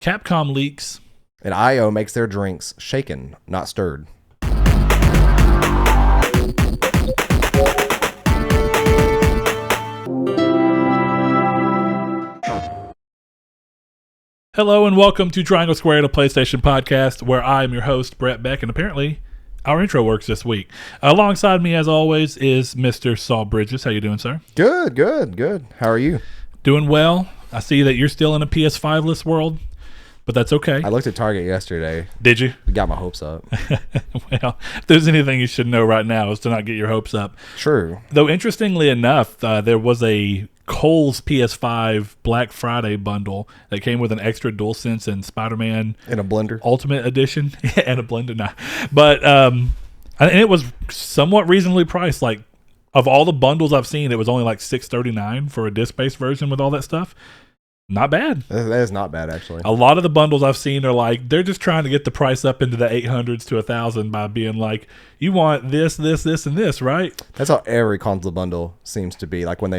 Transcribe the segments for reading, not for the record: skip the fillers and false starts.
Capcom leaks. And IO makes their drinks shaken, not stirred. Hello and welcome to Triangle Square, a PlayStation podcast, where I am your host, Brett Beck, and apparently our intro works this week. Alongside me, as always, is Mr. Saul Bridges. How you doing, sir? Good. How are you? Doing well. I see that you're still in a PS5-less world, but that's okay. I looked at Target yesterday. Did you? Got my hopes up. Well, if there's anything you should know right now is to not get your hopes up. True. Though, interestingly enough, there was a Kohl's PS5 Black Friday bundle that came with an extra DualSense and Spider-Man In a blender. Ultimate Edition and a blender. Nah. But and it was somewhat reasonably priced. Like, of all the bundles I've seen, it was only like $6.39 for a disc-based version with all that stuff. Not bad. That is not bad, actually. A lot of the bundles I've seen are like, they're just trying to get the price up into the 800s to 1,000 by being like, you want this, and this, right? That's how every console bundle seems to be. Like when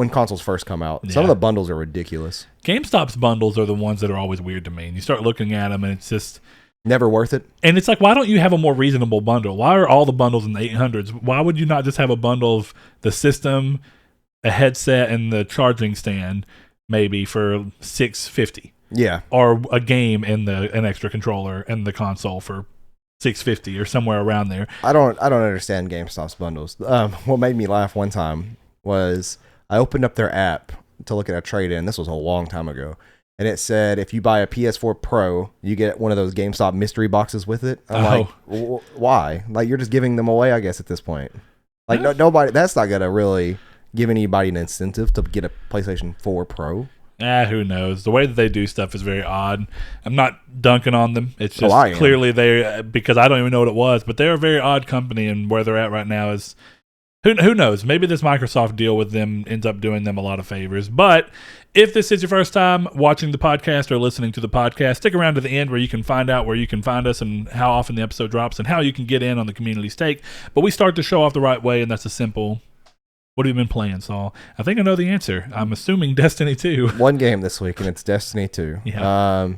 consoles first come out, some of the bundles are ridiculous. GameStop's bundles are the ones that are always weird to me. And you start looking at them, and it's just never worth it. And it's like, why don't you have a more reasonable bundle? Why are all the bundles in the 800s? Why would you not just have a bundle of the system, a headset, and the charging stand? Maybe for $650, yeah, or a game and an extra controller and the console for $650 or somewhere around there. I don't understand GameStop's bundles. What made me laugh one time was I opened up their app to look at a trade-in. This was a long time ago, and it said if you buy a PS4 Pro, you get one of those GameStop mystery boxes with it. I'm like, why? Like, you're just giving them away, I guess, at this point. Like, nobody. That's not gonna really give anybody an incentive to get a PlayStation 4 Pro. Who knows? The way that they do stuff is very odd. I'm not dunking on them. It's just clearly they, because I don't even know what it was, but they're a very odd company, and where they're at right now is, who knows? Maybe this Microsoft deal with them ends up doing them a lot of favors. But if this is your first time watching the podcast or listening to the podcast, stick around to the end where you can find out where you can find us and how often the episode drops and how you can get in on the community stake. But we start the show off the right way, and that's a simple... What have you been playing, Saul? I think I know the answer. I'm assuming Destiny 2. One game this week, and it's Destiny 2. Yeah.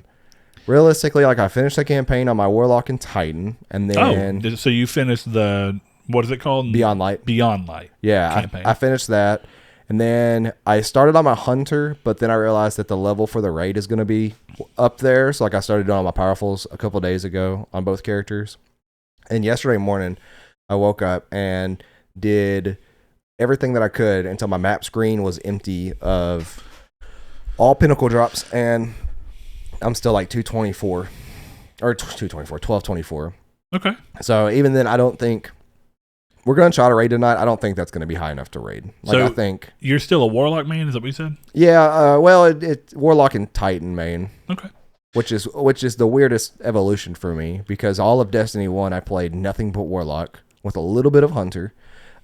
Realistically, like, I finished the campaign on my Warlock and Titan, and then... so you finished the... What is it called? Beyond Light. Beyond Light. Yeah, I finished that, and then I started on my Hunter, but then I realized that the level for the raid is going to be up there, so like I started doing all my Powerfuls a couple days ago on both characters. And yesterday morning, I woke up and did everything that I could until my map screen was empty of all pinnacle drops, and I'm still like 1224. Okay. So even then, I don't think we're going to try to raid tonight. I don't think that's going to be high enough to raid. Like, so I think you're still a Warlock main. Is that what you said? Yeah. Well, it's Warlock and Titan main. Okay. Which is the weirdest evolution for me, because all of Destiny 1 I played nothing but Warlock with a little bit of Hunter.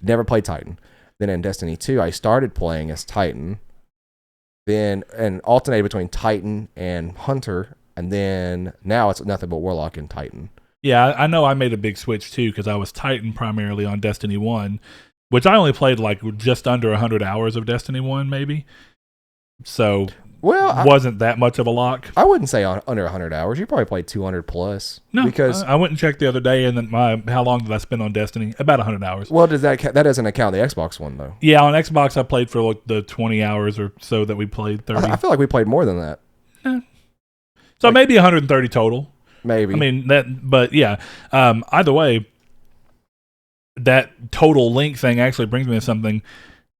Never played Titan. Then in Destiny 2, I started playing as Titan, then and alternated between Titan and Hunter, and then now it's nothing but Warlock and Titan. Yeah, I know I made a big switch too, because I was Titan primarily on Destiny 1, which I only played like just under 100 hours of Destiny 1 maybe. So... Well, wasn't that much of a lock. I wouldn't say under 100 hours. You probably played 200 plus. No, because I went and checked the other day, and then how long did I spend on Destiny? About 100 hours. Well, that doesn't account the Xbox one, though. Yeah, on Xbox, I played for like the 20 hours or so that we played. 30. I feel like we played more than that. So like, maybe 130 total. Maybe. I mean, but yeah. Either way, that total link thing actually brings me to something.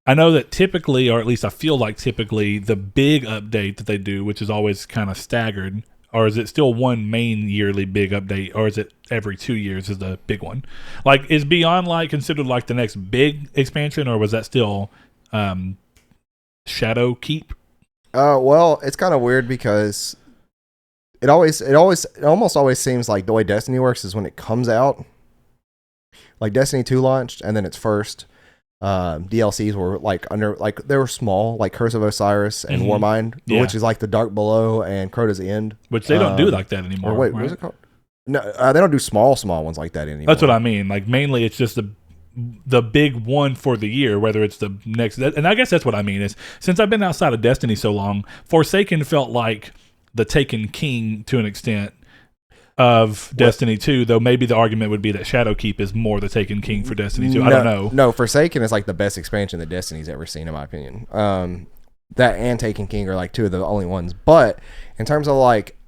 I know that typically, or at least I feel like typically, the big update that they do, which is always kind of staggered, or is it still one main yearly big update, or is it every 2 years is the big one? Like, is Beyond Light considered like the next big expansion, or was that still Shadow Keep? Well, it's kind of weird because it almost always seems like the way Destiny works is when it comes out, like Destiny 2 launched, and then its first DLCs were they were small, like Curse of Osiris and Warmind, which is like the Dark Below and Crota's End, which they don't do like that anymore. Wait, what is it called? No, they don't do small ones like that anymore. That's what I mean. Like, mainly it's just the big one for the year, whether it's the next. And I guess that's what I mean is, since I've been outside of Destiny so long, Forsaken felt like the Taken King to an extent of Destiny 2, though maybe the argument would be that Shadowkeep is more the Taken King for Destiny 2. I don't know. No, Forsaken is like the best expansion that Destiny's ever seen, in my opinion. That and Taken King are like two of the only ones. But in terms of like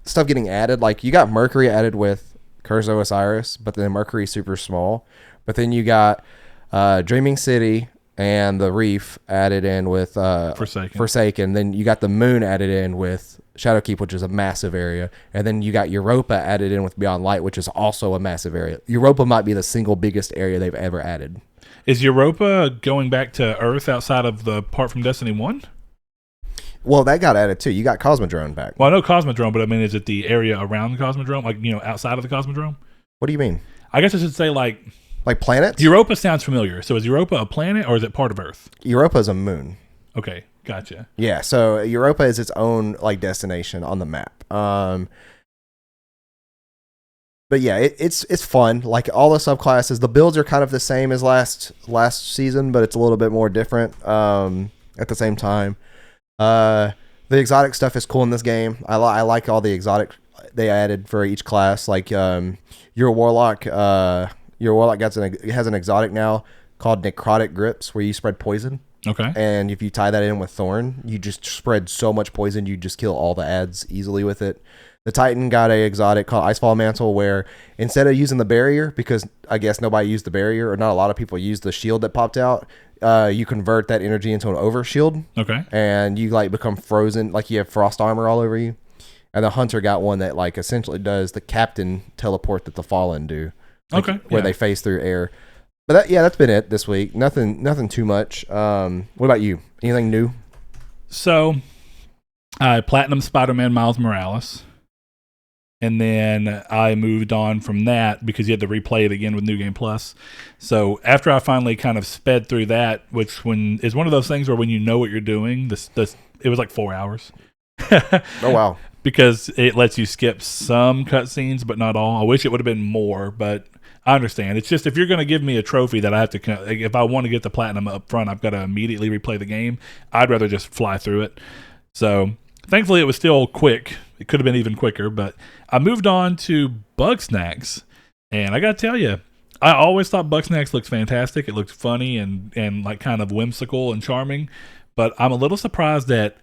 stuff getting added, like you got Mercury added with Curse of Osiris, but then Mercury's super small. But then you got Dreaming City and the Reef added in with Forsaken. Then you got the Moon added in with Shadowkeep, which is a massive area. And then you got Europa added in with Beyond Light, which is also a massive area. Europa might be the single biggest area they've ever added. Is Europa going back to Earth outside of the part from Destiny 1? Well, that got added too. You got Cosmodrome back. Well, I know Cosmodrome, but I mean, is it the area around the Cosmodrome? Like, outside of the Cosmodrome? What do you mean? I guess I should say like planets? Europa sounds familiar. So is Europa a planet or is it part of Earth? Europa is a moon. Okay, gotcha. Yeah, so Europa is its own like destination on the map. But yeah, it's fun. Like all the subclasses, the builds are kind of the same as last season, but it's a little bit more different at the same time. The exotic stuff is cool in this game. I like all the exotic they added for each class. Like your warlock has an exotic now called Necrotic Grips, where you spread poison. Okay. And if you tie that in with Thorn, you just spread so much poison, you just kill all the ads easily with it. The Titan got a exotic called Icefall Mantle, where instead of using the barrier, because I guess nobody used the barrier, or not a lot of people used the shield that popped out, you convert that energy into an overshield. Okay. And you like become frozen, like you have frost armor all over you. And the Hunter got one that like essentially does the Captain teleport that the Fallen do. Like, okay. Where they phase through air. But that's been it this week. Nothing too much. What about you? Anything new? So, I platinum Spider-Man Miles Morales. And then I moved on from that because you had to replay it again with New Game Plus. So after I finally kind of sped through that, which is one of those things where when you know what you're doing, it was like 4 hours. Oh, wow. Because it lets you skip some cutscenes, but not all. I wish it would have been more, but I understand. It's just if you're going to give me a trophy that I have to, if I want to get the platinum up front, I've got to immediately replay the game. I'd rather just fly through it. So thankfully it was still quick. It could have been even quicker, but I moved on to Bugsnax, and I got to tell you, I always thought Bugsnax looked fantastic. It looked funny and like kind of whimsical and charming, but I'm a little surprised at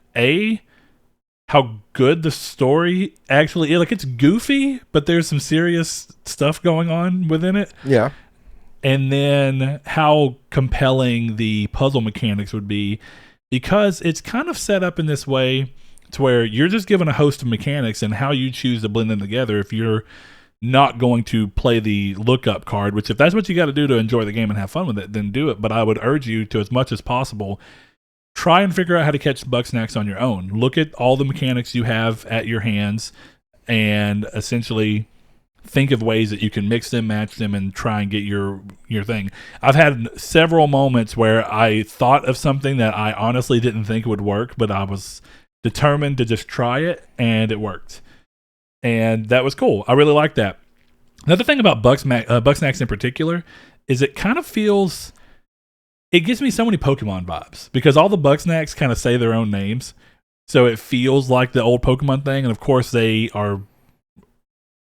how good the story actually is. Like, it's goofy, but there's some serious stuff going on within it. Yeah. And then how compelling the puzzle mechanics would be, because it's kind of set up in this way to where you're just given a host of mechanics and how you choose to blend them together. If you're not going to play the lookup card, which if that's what you got to do to enjoy the game and have fun with it, then do it. But I would urge you to, as much as possible, try and figure out how to catch Bugsnax on your own. Look at all the mechanics you have at your hands and essentially think of ways that you can mix them, match them, and try and get your thing. I've had several moments where I thought of something that I honestly didn't think would work, but I was determined to just try it, and it worked. And that was cool. I really like that. Another thing about Bugsnax in particular is it kind of feels... It gives me so many Pokemon vibes, because all the Bugsnax kind of say their own names. So it feels like the old Pokemon thing. And of course, they are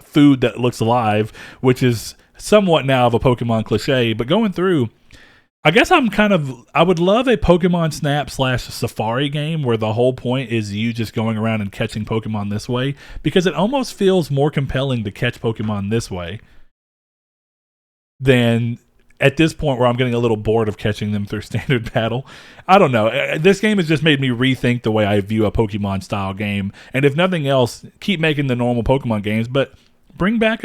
food that looks alive, which is somewhat now of a Pokemon cliche. But going through, I guess I would love a Pokemon Snap / Safari game where the whole point is you just going around and catching Pokemon this way, because it almost feels more compelling to catch Pokemon this way than at this point where I'm getting a little bored of catching them through standard battle. I don't know. This game has just made me rethink the way I view a Pokemon style game. And if nothing else, keep making the normal Pokemon games, but bring back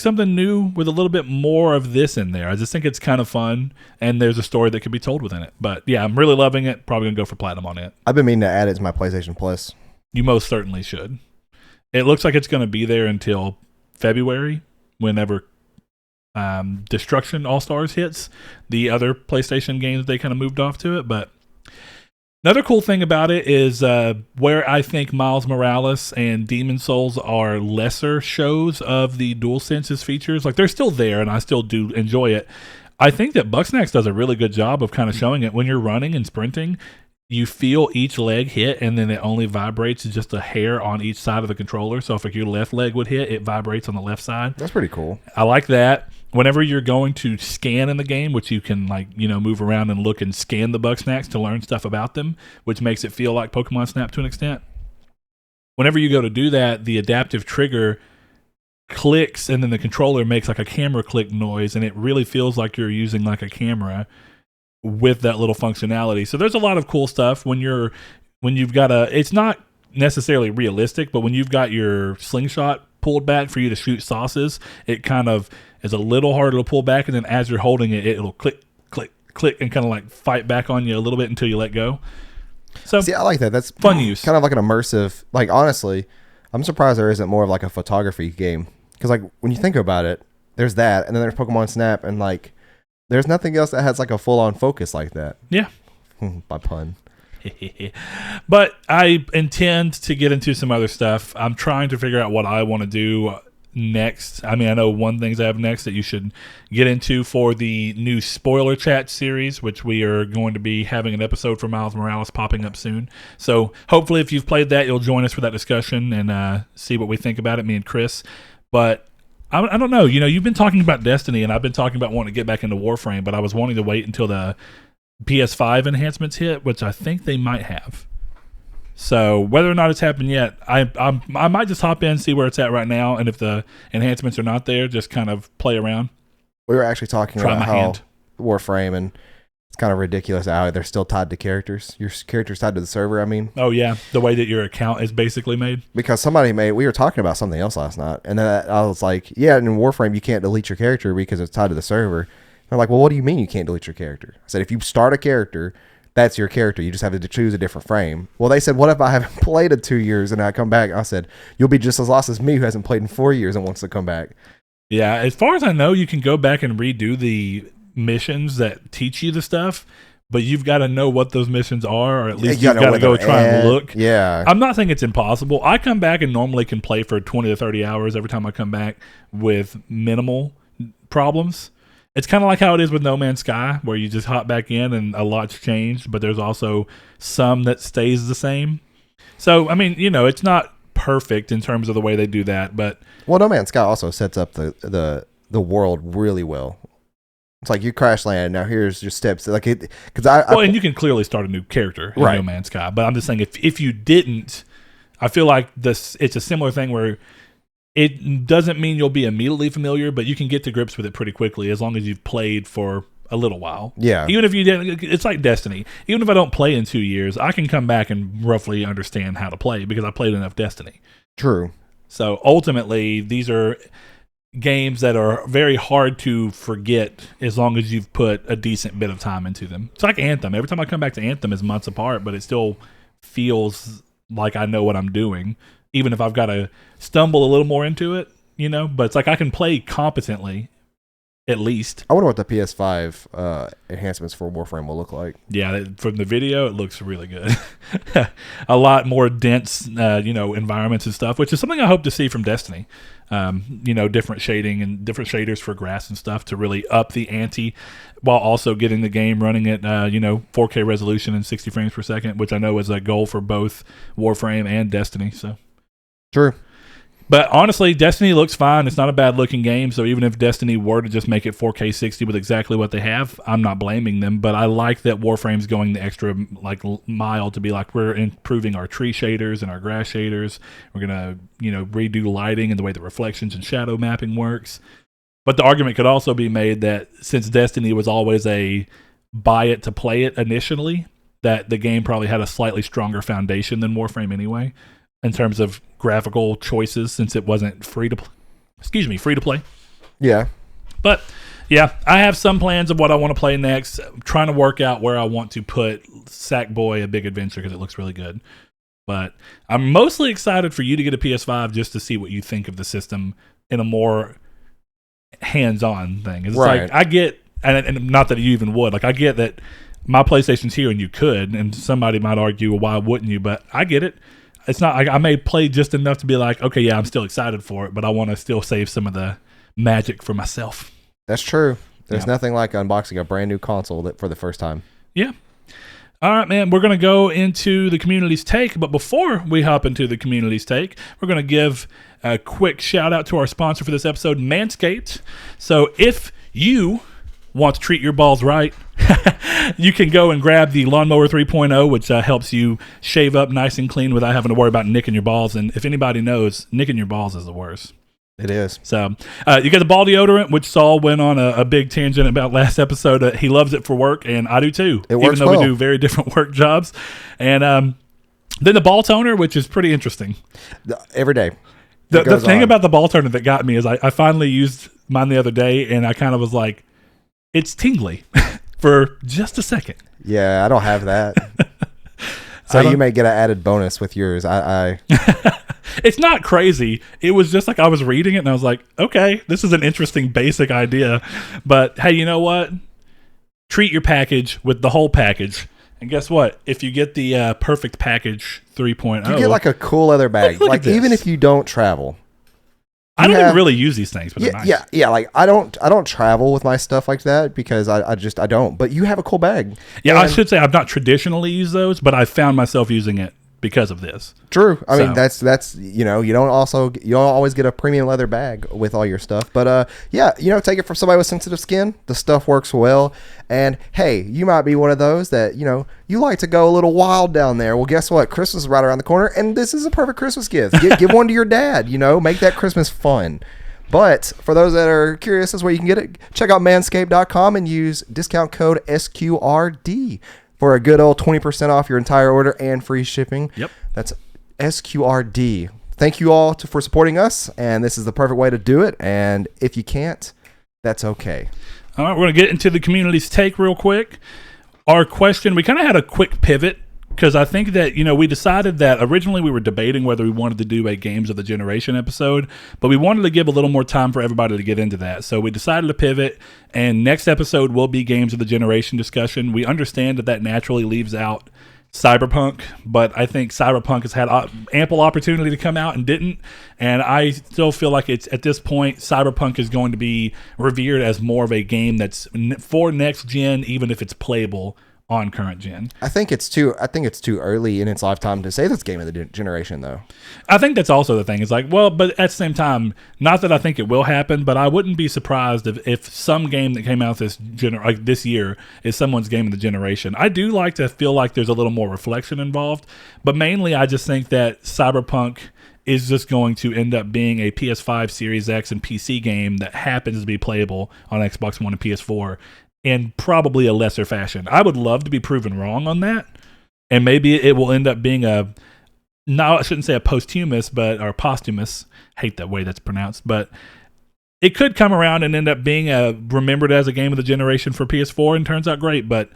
something new with a little bit more of this in there. I just think it's kind of fun, and there's a story that could be told within it. But yeah, I'm really loving it. Probably going to go for platinum on it. I've been meaning to add it to my PlayStation Plus. You most certainly should. It looks like it's going to be there until February, whenever Destruction All-Stars hits. The other PlayStation games, they kind of moved off to it. But another cool thing about it is where I think Miles Morales and Demon Souls are lesser shows of the DualSense's features. Like, they're still there, and I still do enjoy it. I think that Bugsnax does a really good job of kind of showing it when you're running and sprinting. you feel each leg hit, and then it only vibrates just a hair on each side of the controller. So if like your left leg would hit, it vibrates on the left side. That's pretty cool. I like that. Whenever you're going to scan in the game, which you can move around and look and scan the bug snacks to learn stuff about them, which makes it feel like Pokemon Snap to an extent. Whenever you go to do that, the adaptive trigger clicks, and then the controller makes like a camera click noise, and it really feels like you're using like a camera with that little functionality. So there's a lot of cool stuff when you've got it's not necessarily realistic, but when you've got your slingshot pulled back for you to shoot sauces, it kind of is a little harder to pull back, and then as you're holding it, it'll click, click, click, and kind of like fight back on you a little bit until you let go. So see, I like that. That's fun use. Kind of like an immersive, like honestly, I'm surprised there isn't more of like a photography game. Because like when you think about it, there's that, and then there's Pokemon Snap, and like there's nothing else that has like a full-on focus like that. Yeah. By pun. But I intend to get into some other stuff. I'm trying to figure out what I want to do next. I mean, I know one thing I have next that you should get into for the new spoiler chat series, which we are going to be having an episode for Miles Morales popping up soon. So hopefully if you've played that, you'll join us for that discussion and see what we think about it, me and Chris. But I don't know. You've been talking about Destiny, and I've been talking about wanting to get back into Warframe, but I was wanting to wait until the PS5 enhancements hit, which I think they might have. So whether or not it's happened yet, I might just hop in, see where it's at right now, and if the enhancements are not there, just kind of play around. We were actually talking about how Warframe, and it's kind of ridiculous how they're still tied to characters. Your character's tied to the server, I mean. Oh, yeah. The way that your account is basically made. Because we were talking about something else last night, and then I was like, yeah, in Warframe, you can't delete your character because it's tied to the server. And they're like, well, what do you mean you can't delete your character? I said, if you start a character, that's your character. You just have to choose a different frame. Well, they said, what if I haven't played in 2 years and I come back? I said, you'll be just as lost as me who hasn't played in 4 years and wants to come back. Yeah, as far as I know, you can go back and redo the missions that teach you the stuff, but you've got to know what those missions are, or at least you've got to go try and look. Yeah. I'm not saying it's impossible. I come back and normally can play for 20 to 30 hours every time I come back with minimal problems. It's kind of like how it is with No Man's Sky, where you just hop back in and a lot's changed, but there's also some that stays the same. So, I mean, it's not perfect in terms of the way they do that, but... Well, No Man's Sky also sets up the world really well. It's like you crash land. Now here's your steps. Like it, because and you can clearly start a new character in No Man's Sky. But I'm just saying, if you didn't, I feel like it's a similar thing where it doesn't mean you'll be immediately familiar, but you can get to grips with it pretty quickly as long as you've played for a little while. Yeah. Even if you didn't, it's like Destiny. Even if I don't play in 2 years, I can come back and roughly understand how to play because I played enough Destiny. True. So ultimately, these are games that are very hard to forget as long as you've put a decent bit of time into them. It's like Anthem. Every time I come back to Anthem is months apart, but it still feels like I know what I'm doing, even if I've got to stumble a little more into it, but it's like I can play competently, at least. I wonder what the PS5 enhancements for Warframe will look like. Yeah, from the video, it looks really good. A lot more dense, environments and stuff, which is something I hope to see from Destiny. Different shading and different shaders for grass and stuff to really up the ante while also getting the game running at, 4K resolution and 60 frames per second, which I know is a goal for both Warframe and Destiny. So, true. But honestly, Destiny looks fine. It's not a bad looking game. So even if Destiny were to just make it 4K 60 with exactly what they have, I'm not blaming them. But I like that Warframe's going the extra mile to be like, we're improving our tree shaders and our grass shaders. We're gonna redo lighting and the way the reflections and shadow mapping works. But the argument could also be made that since Destiny was always a buy it to play it initially, that the game probably had a slightly stronger foundation than Warframe anyway, in terms of graphical choices, since it wasn't free to play. Yeah. But yeah, I have some plans of what I want to play next. I'm trying to work out where I want to put Sackboy: A Big Adventure because it looks really good. But I'm mostly excited for you to get a PS5 just to see what you think of the system in a more hands-on thing. It's like I get, and not that you even would, like I get that my PlayStation's here and you could, and somebody might argue, well, why wouldn't you? But I get it. It's not like I may play just enough to be like, okay, yeah, I'm still excited for it, but I want to still save some of the magic for myself. That's true. There's nothing like unboxing a brand new console for the first time. Yeah. All right, man, we're going to go into the community's take, but before we hop into the community's take, we're going to give a quick shout out to our sponsor for this episode, Manscaped. So if you want to treat your balls right, you can go and grab the Lawnmower 3.0, which helps you shave up nice and clean without having to worry about nicking your balls. And if anybody knows, nicking your balls is the worst. It is. So you got the ball deodorant, which Saul went on a big tangent about last episode. He loves it for work, and I do too. It works even though well. we do very different work jobs. And then the ball toner, which is pretty interesting. Every day. The thing about the ball toner that got me is I finally used mine the other day, and I kind of was like, it's tingly for just a second. Yeah, I don't have that. So you may get an added bonus with yours. I It's not crazy. It was just like I was reading it and I was like, okay, this is an interesting basic idea. But hey, you know what? Treat your package with the whole package. And guess what? If you get the perfect package 3.0, you get like a cool leather bag. Look like even if you don't travel. I don't even really use these things, but they're nice. Yeah. Like I don't travel with my stuff like that because I don't. But you have a cool bag. Yeah, I should say I've not traditionally used those, but I found myself using it because of this. True. I mean that's you don't always get a premium leather bag with all your stuff. But take it from somebody with sensitive skin. The stuff works well. And hey, you might be one of those that, you like to go a little wild down there. Well, guess what? Christmas is right around the corner, and this is a perfect Christmas gift. Give one to your dad, make that Christmas fun. But for those that are curious as where you can get it, check out manscaped.com and use discount code SQRD for a good old 20% off your entire order and free shipping. Yep. That's SQRD. Thank you all for supporting us, and this is the perfect way to do it. And if you can't, that's okay. All right, we're going to get into the community's take real quick. Our question, we kind of had a quick pivot because I think that, we decided that originally we were debating whether we wanted to do a Games of the Generation episode, but we wanted to give a little more time for everybody to get into that. So we decided to pivot, and next episode will be Games of the Generation discussion. We understand that naturally leaves out Cyberpunk, but I think Cyberpunk has had ample opportunity to come out and didn't, and I still feel like it's at this point Cyberpunk is going to be revered as more of a game that's for next gen, even if it's playable on current gen. I think it's too early in its lifetime to say this game of the generation, though. I think that's also the thing. It's like, well, but at the same time, not that I think it will happen, but I wouldn't be surprised if some game that came out this year is someone's game of the generation. I do like to feel like there's a little more reflection involved, but mainly I just think that Cyberpunk is just going to end up being a PS5, Series X, and PC game that happens to be playable on Xbox One and PS4 in probably a lesser fashion. I would love to be proven wrong on that, and maybe it will end up being I shouldn't say a posthumous, or posthumous, hate that way that's pronounced, but it could come around and end up being remembered as a game of the generation for PS4 and turns out great, but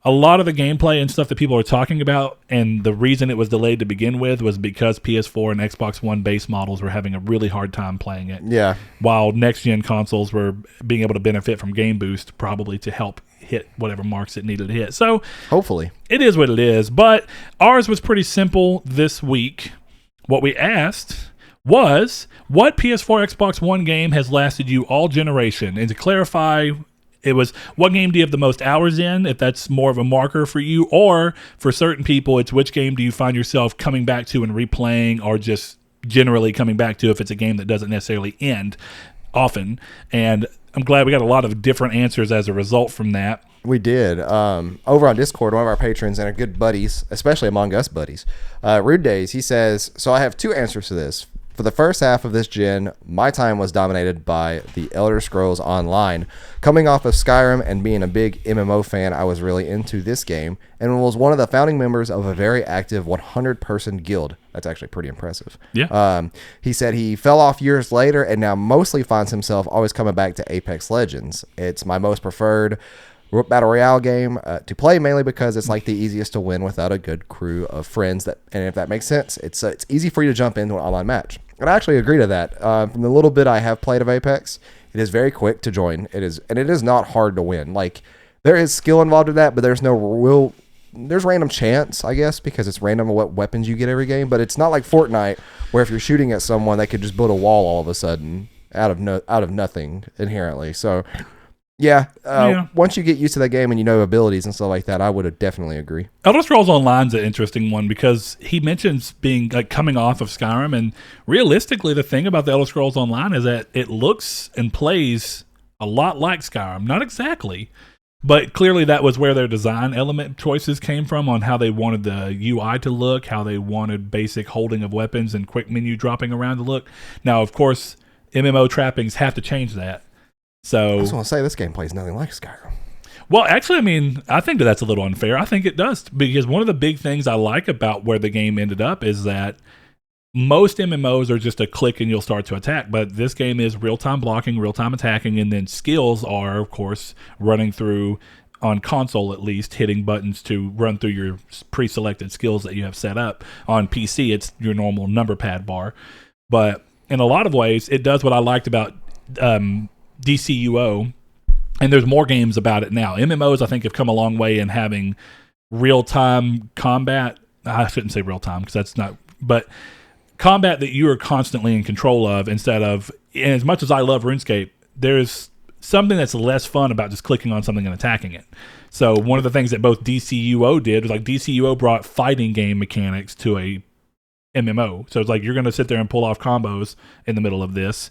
a lot of the gameplay and stuff that people are talking about, and the reason it was delayed to begin with was because PS4 and Xbox One base models were having a really hard time playing it. Yeah. While next-gen consoles were being able to benefit from Game Boost, probably to help hit whatever marks it needed to hit. So hopefully. It is what it is. But ours was pretty simple this week. What we asked was, what PS4, Xbox One game has lasted you all generation? And to clarify, it was, what game do you have the most hours in, if that's more of a marker for you, or for certain people, it's which game do you find yourself coming back to and replaying, or just generally coming back to if it's a game that doesn't necessarily end often. And I'm glad we got a lot of different answers as a result from that. We did. Over on Discord, one of our patrons and our good buddies, especially Among Us buddies, Rude Days, he says, so I have two answers to this. For the first half of this gen, my time was dominated by the Elder Scrolls Online. Coming off of Skyrim and being a big MMO fan, I was really into this game and was one of the founding members of a very active 100-person guild. That's actually pretty impressive. Yeah. He said he fell off years later and now mostly finds himself always coming back to Apex Legends. It's my most preferred battle royale game to play, mainly because it's like the easiest to win without a good crew of friends. And if that makes sense, it's easy for you to jump into an online match. And I actually agree to that. From the little bit I have played of Apex, it is very quick to join. It is not hard to win. Like, there is skill involved in that, but there's random chance, I guess, because it's random what weapons you get every game. But it's not like Fortnite, where if you're shooting at someone, they could just build a wall all of a sudden out of nothing inherently. So Yeah, once you get used to that game and you know abilities and stuff like that, I would definitely agree. Elder Scrolls Online's an interesting one because he mentions being like coming off of Skyrim, and realistically, the thing about the Elder Scrolls Online is that it looks and plays a lot like Skyrim. Not exactly, but clearly that was where their design element choices came from on how they wanted the UI to look, how they wanted basic holding of weapons and quick menu dropping around to look. Now, of course, MMO trappings have to change that. So I was going to say, this game plays nothing like Skyrim. Well, actually, I mean, I think that's a little unfair. I think it does, because one of the big things I like about where the game ended up is that most MMOs are just a click and you'll start to attack, but this game is real-time blocking, real-time attacking, and then skills are, of course, running through, on console at least, hitting buttons to run through your pre-selected skills that you have set up. On PC, it's your normal number pad bar. But in a lot of ways, it does what I liked about DCUO, and there's more games about it now. MMOs, I think, have come a long way in having real-time combat. I shouldn't say real-time because that's not, but combat that you are constantly in control of instead of, and as much as I love RuneScape, there's something that's less fun about just clicking on something and attacking it. So one of the things that both DCUO did was like DCUO brought fighting game mechanics to a MMO. So it's like you're going to sit there and pull off combos in the middle of this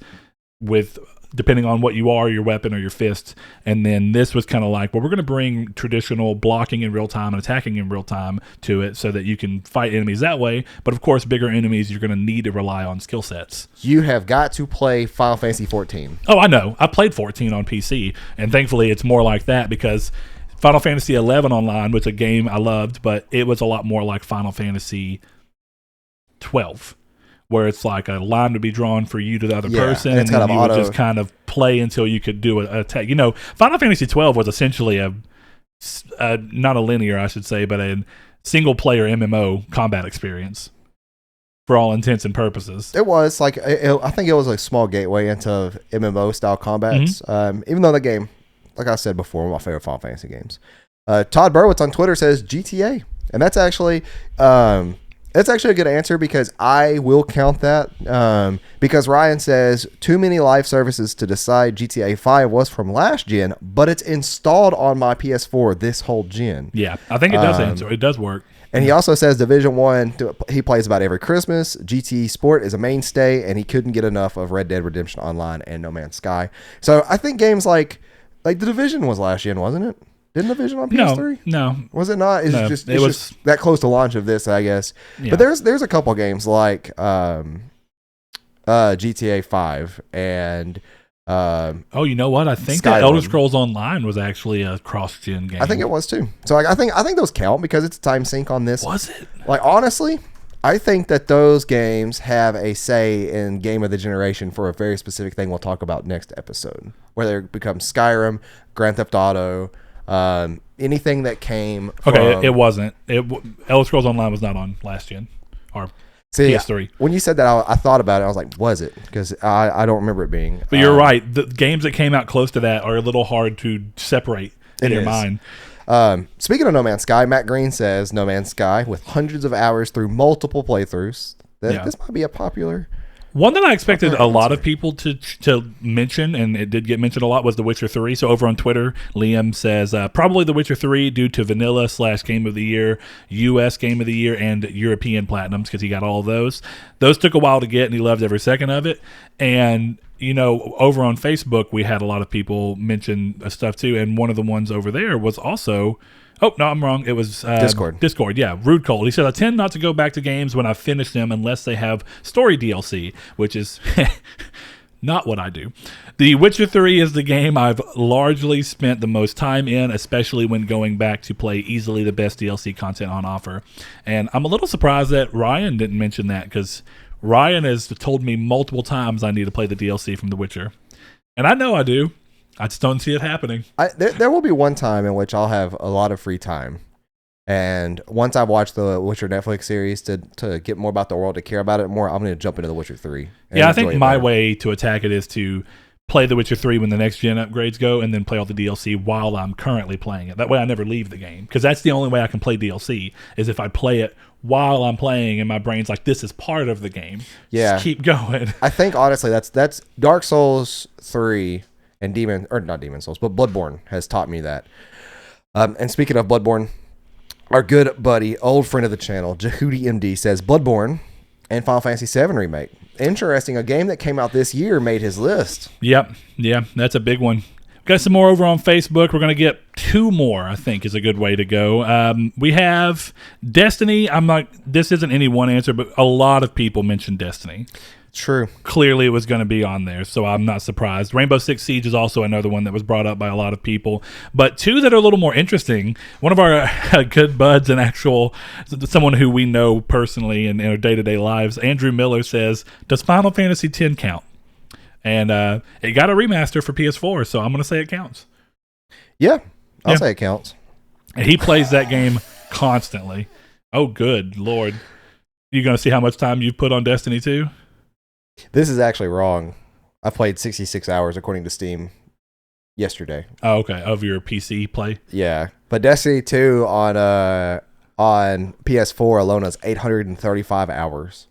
with, depending on what you are, your weapon or your fist. And then this was kind of like, well, we're going to bring traditional blocking in real time and attacking in real time to it so that you can fight enemies that way. But of course, bigger enemies, you're going to need to rely on skill sets. You have got to play Final Fantasy 14. Oh, I know. I played 14 on PC, and thankfully it's more like that because Final Fantasy 11 Online was a game I loved, but it was a lot more like Final Fantasy 12. Where it's like a line to be drawn for you to the other person, and then you would just kind of play until you could do a attack. You know, Final Fantasy 12 was essentially a not a linear, I should say, but a single-player MMO combat experience for all intents and purposes. It was like, I think it was a small gateway into MMO-style combats. Mm-hmm. Even though the game, like I said before, one of my favorite Final Fantasy games. Todd Burwitz on Twitter says GTA, and that's actually... That's actually a good answer because I will count that because Ryan says too many live services to decide GTA 5 was from last gen, but it's installed on my PS4 this whole gen. Yeah, I think it does answer. It does work. And he also says Division 1, he plays about every Christmas. GT Sport is a mainstay, and he couldn't get enough of Red Dead Redemption Online and No Man's Sky. So I think games like The Division was last gen, wasn't it? Didn't Division on PS3? No. Was it not? It's no, just that close to launch of this, I guess. Yeah. But there's a couple games like GTA 5 and you know what? I think that Elder Scrolls Online was actually a cross-gen game. I think it was too. So I think those count because it's time sync on this. Was it? Like honestly, I think that those games have a say in Game of the Generation for a very specific thing we'll talk about next episode, whether it becomes Skyrim, Grand Theft Auto, anything that came from... Okay, it wasn't. Elder Scrolls Online was not on last gen or PS3. When you said that, I thought about it. I was like, was it? Because I don't remember it being. But you're right. The games that came out close to that are a little hard to separate in your mind. Speaking of No Man's Sky, Matt Green says No Man's Sky with hundreds of hours through multiple playthroughs. This might be a popular... One that I expected a lot of people to mention, and it did get mentioned a lot, was The Witcher 3. So over on Twitter, Liam says, probably The Witcher 3 due to Vanilla / Game of the Year, US Game of the Year, and European Platinums, because he got all of those. Those took a while to get, and he loved every second of it. And, you know, over on Facebook, we had a lot of people mention stuff too, and one of the ones over there was also... Oh, no, I'm wrong. It was Discord, yeah. Rude Cold. He said, I tend not to go back to games when I finish them unless they have story DLC, which is not what I do. The Witcher 3 is the game I've largely spent the most time in, especially when going back to play easily the best DLC content on offer. And I'm a little surprised that Ryan didn't mention that, because Ryan has told me multiple times I need to play the DLC from The Witcher. And I know I do. I just don't see it happening. There will be one time in which I'll have a lot of free time. And once I've watched the Witcher Netflix series to get more about the world, to care about it more, I'm going to jump into The Witcher 3. Yeah, I think my way to attack it is to play The Witcher 3 when the next gen upgrades go, and then play all the DLC while I'm currently playing it. That way I never leave the game. Because that's the only way I can play DLC, is if I play it while I'm playing and my brain's like, this is part of the game. Yeah. Just keep going. I think, honestly, that's Dark Souls 3... And not Demon Souls, but Bloodborne has taught me that. And speaking of Bloodborne, our good buddy, old friend of the channel, Jehudi MD says Bloodborne and Final Fantasy VII Remake. Interesting. A game that came out this year made his list. Yep. Yeah, that's a big one. Got some more over on Facebook. We're going to get 2 more, I think, is a good way to go. We have Destiny. This isn't any one answer, but a lot of people mentioned Destiny. True. Clearly it was going to be on there, so I'm not surprised. Rainbow Six Siege is also another one that was brought up by a lot of people. But 2 that are a little more interesting. One of our good buds and someone who we know personally in our day-to-day lives, Andrew Miller, says, does Final Fantasy X count? And it got a remaster for PS4, so I'm going to say it counts. Yeah, I'll say it counts. And he plays that game constantly. Oh, good Lord. You going to see how much time you've put on Destiny 2? This is actually wrong. I played 66 hours according to Steam yesterday. Oh, okay. Of your PC play? Yeah. But Destiny 2 on PS4 alone is 835 hours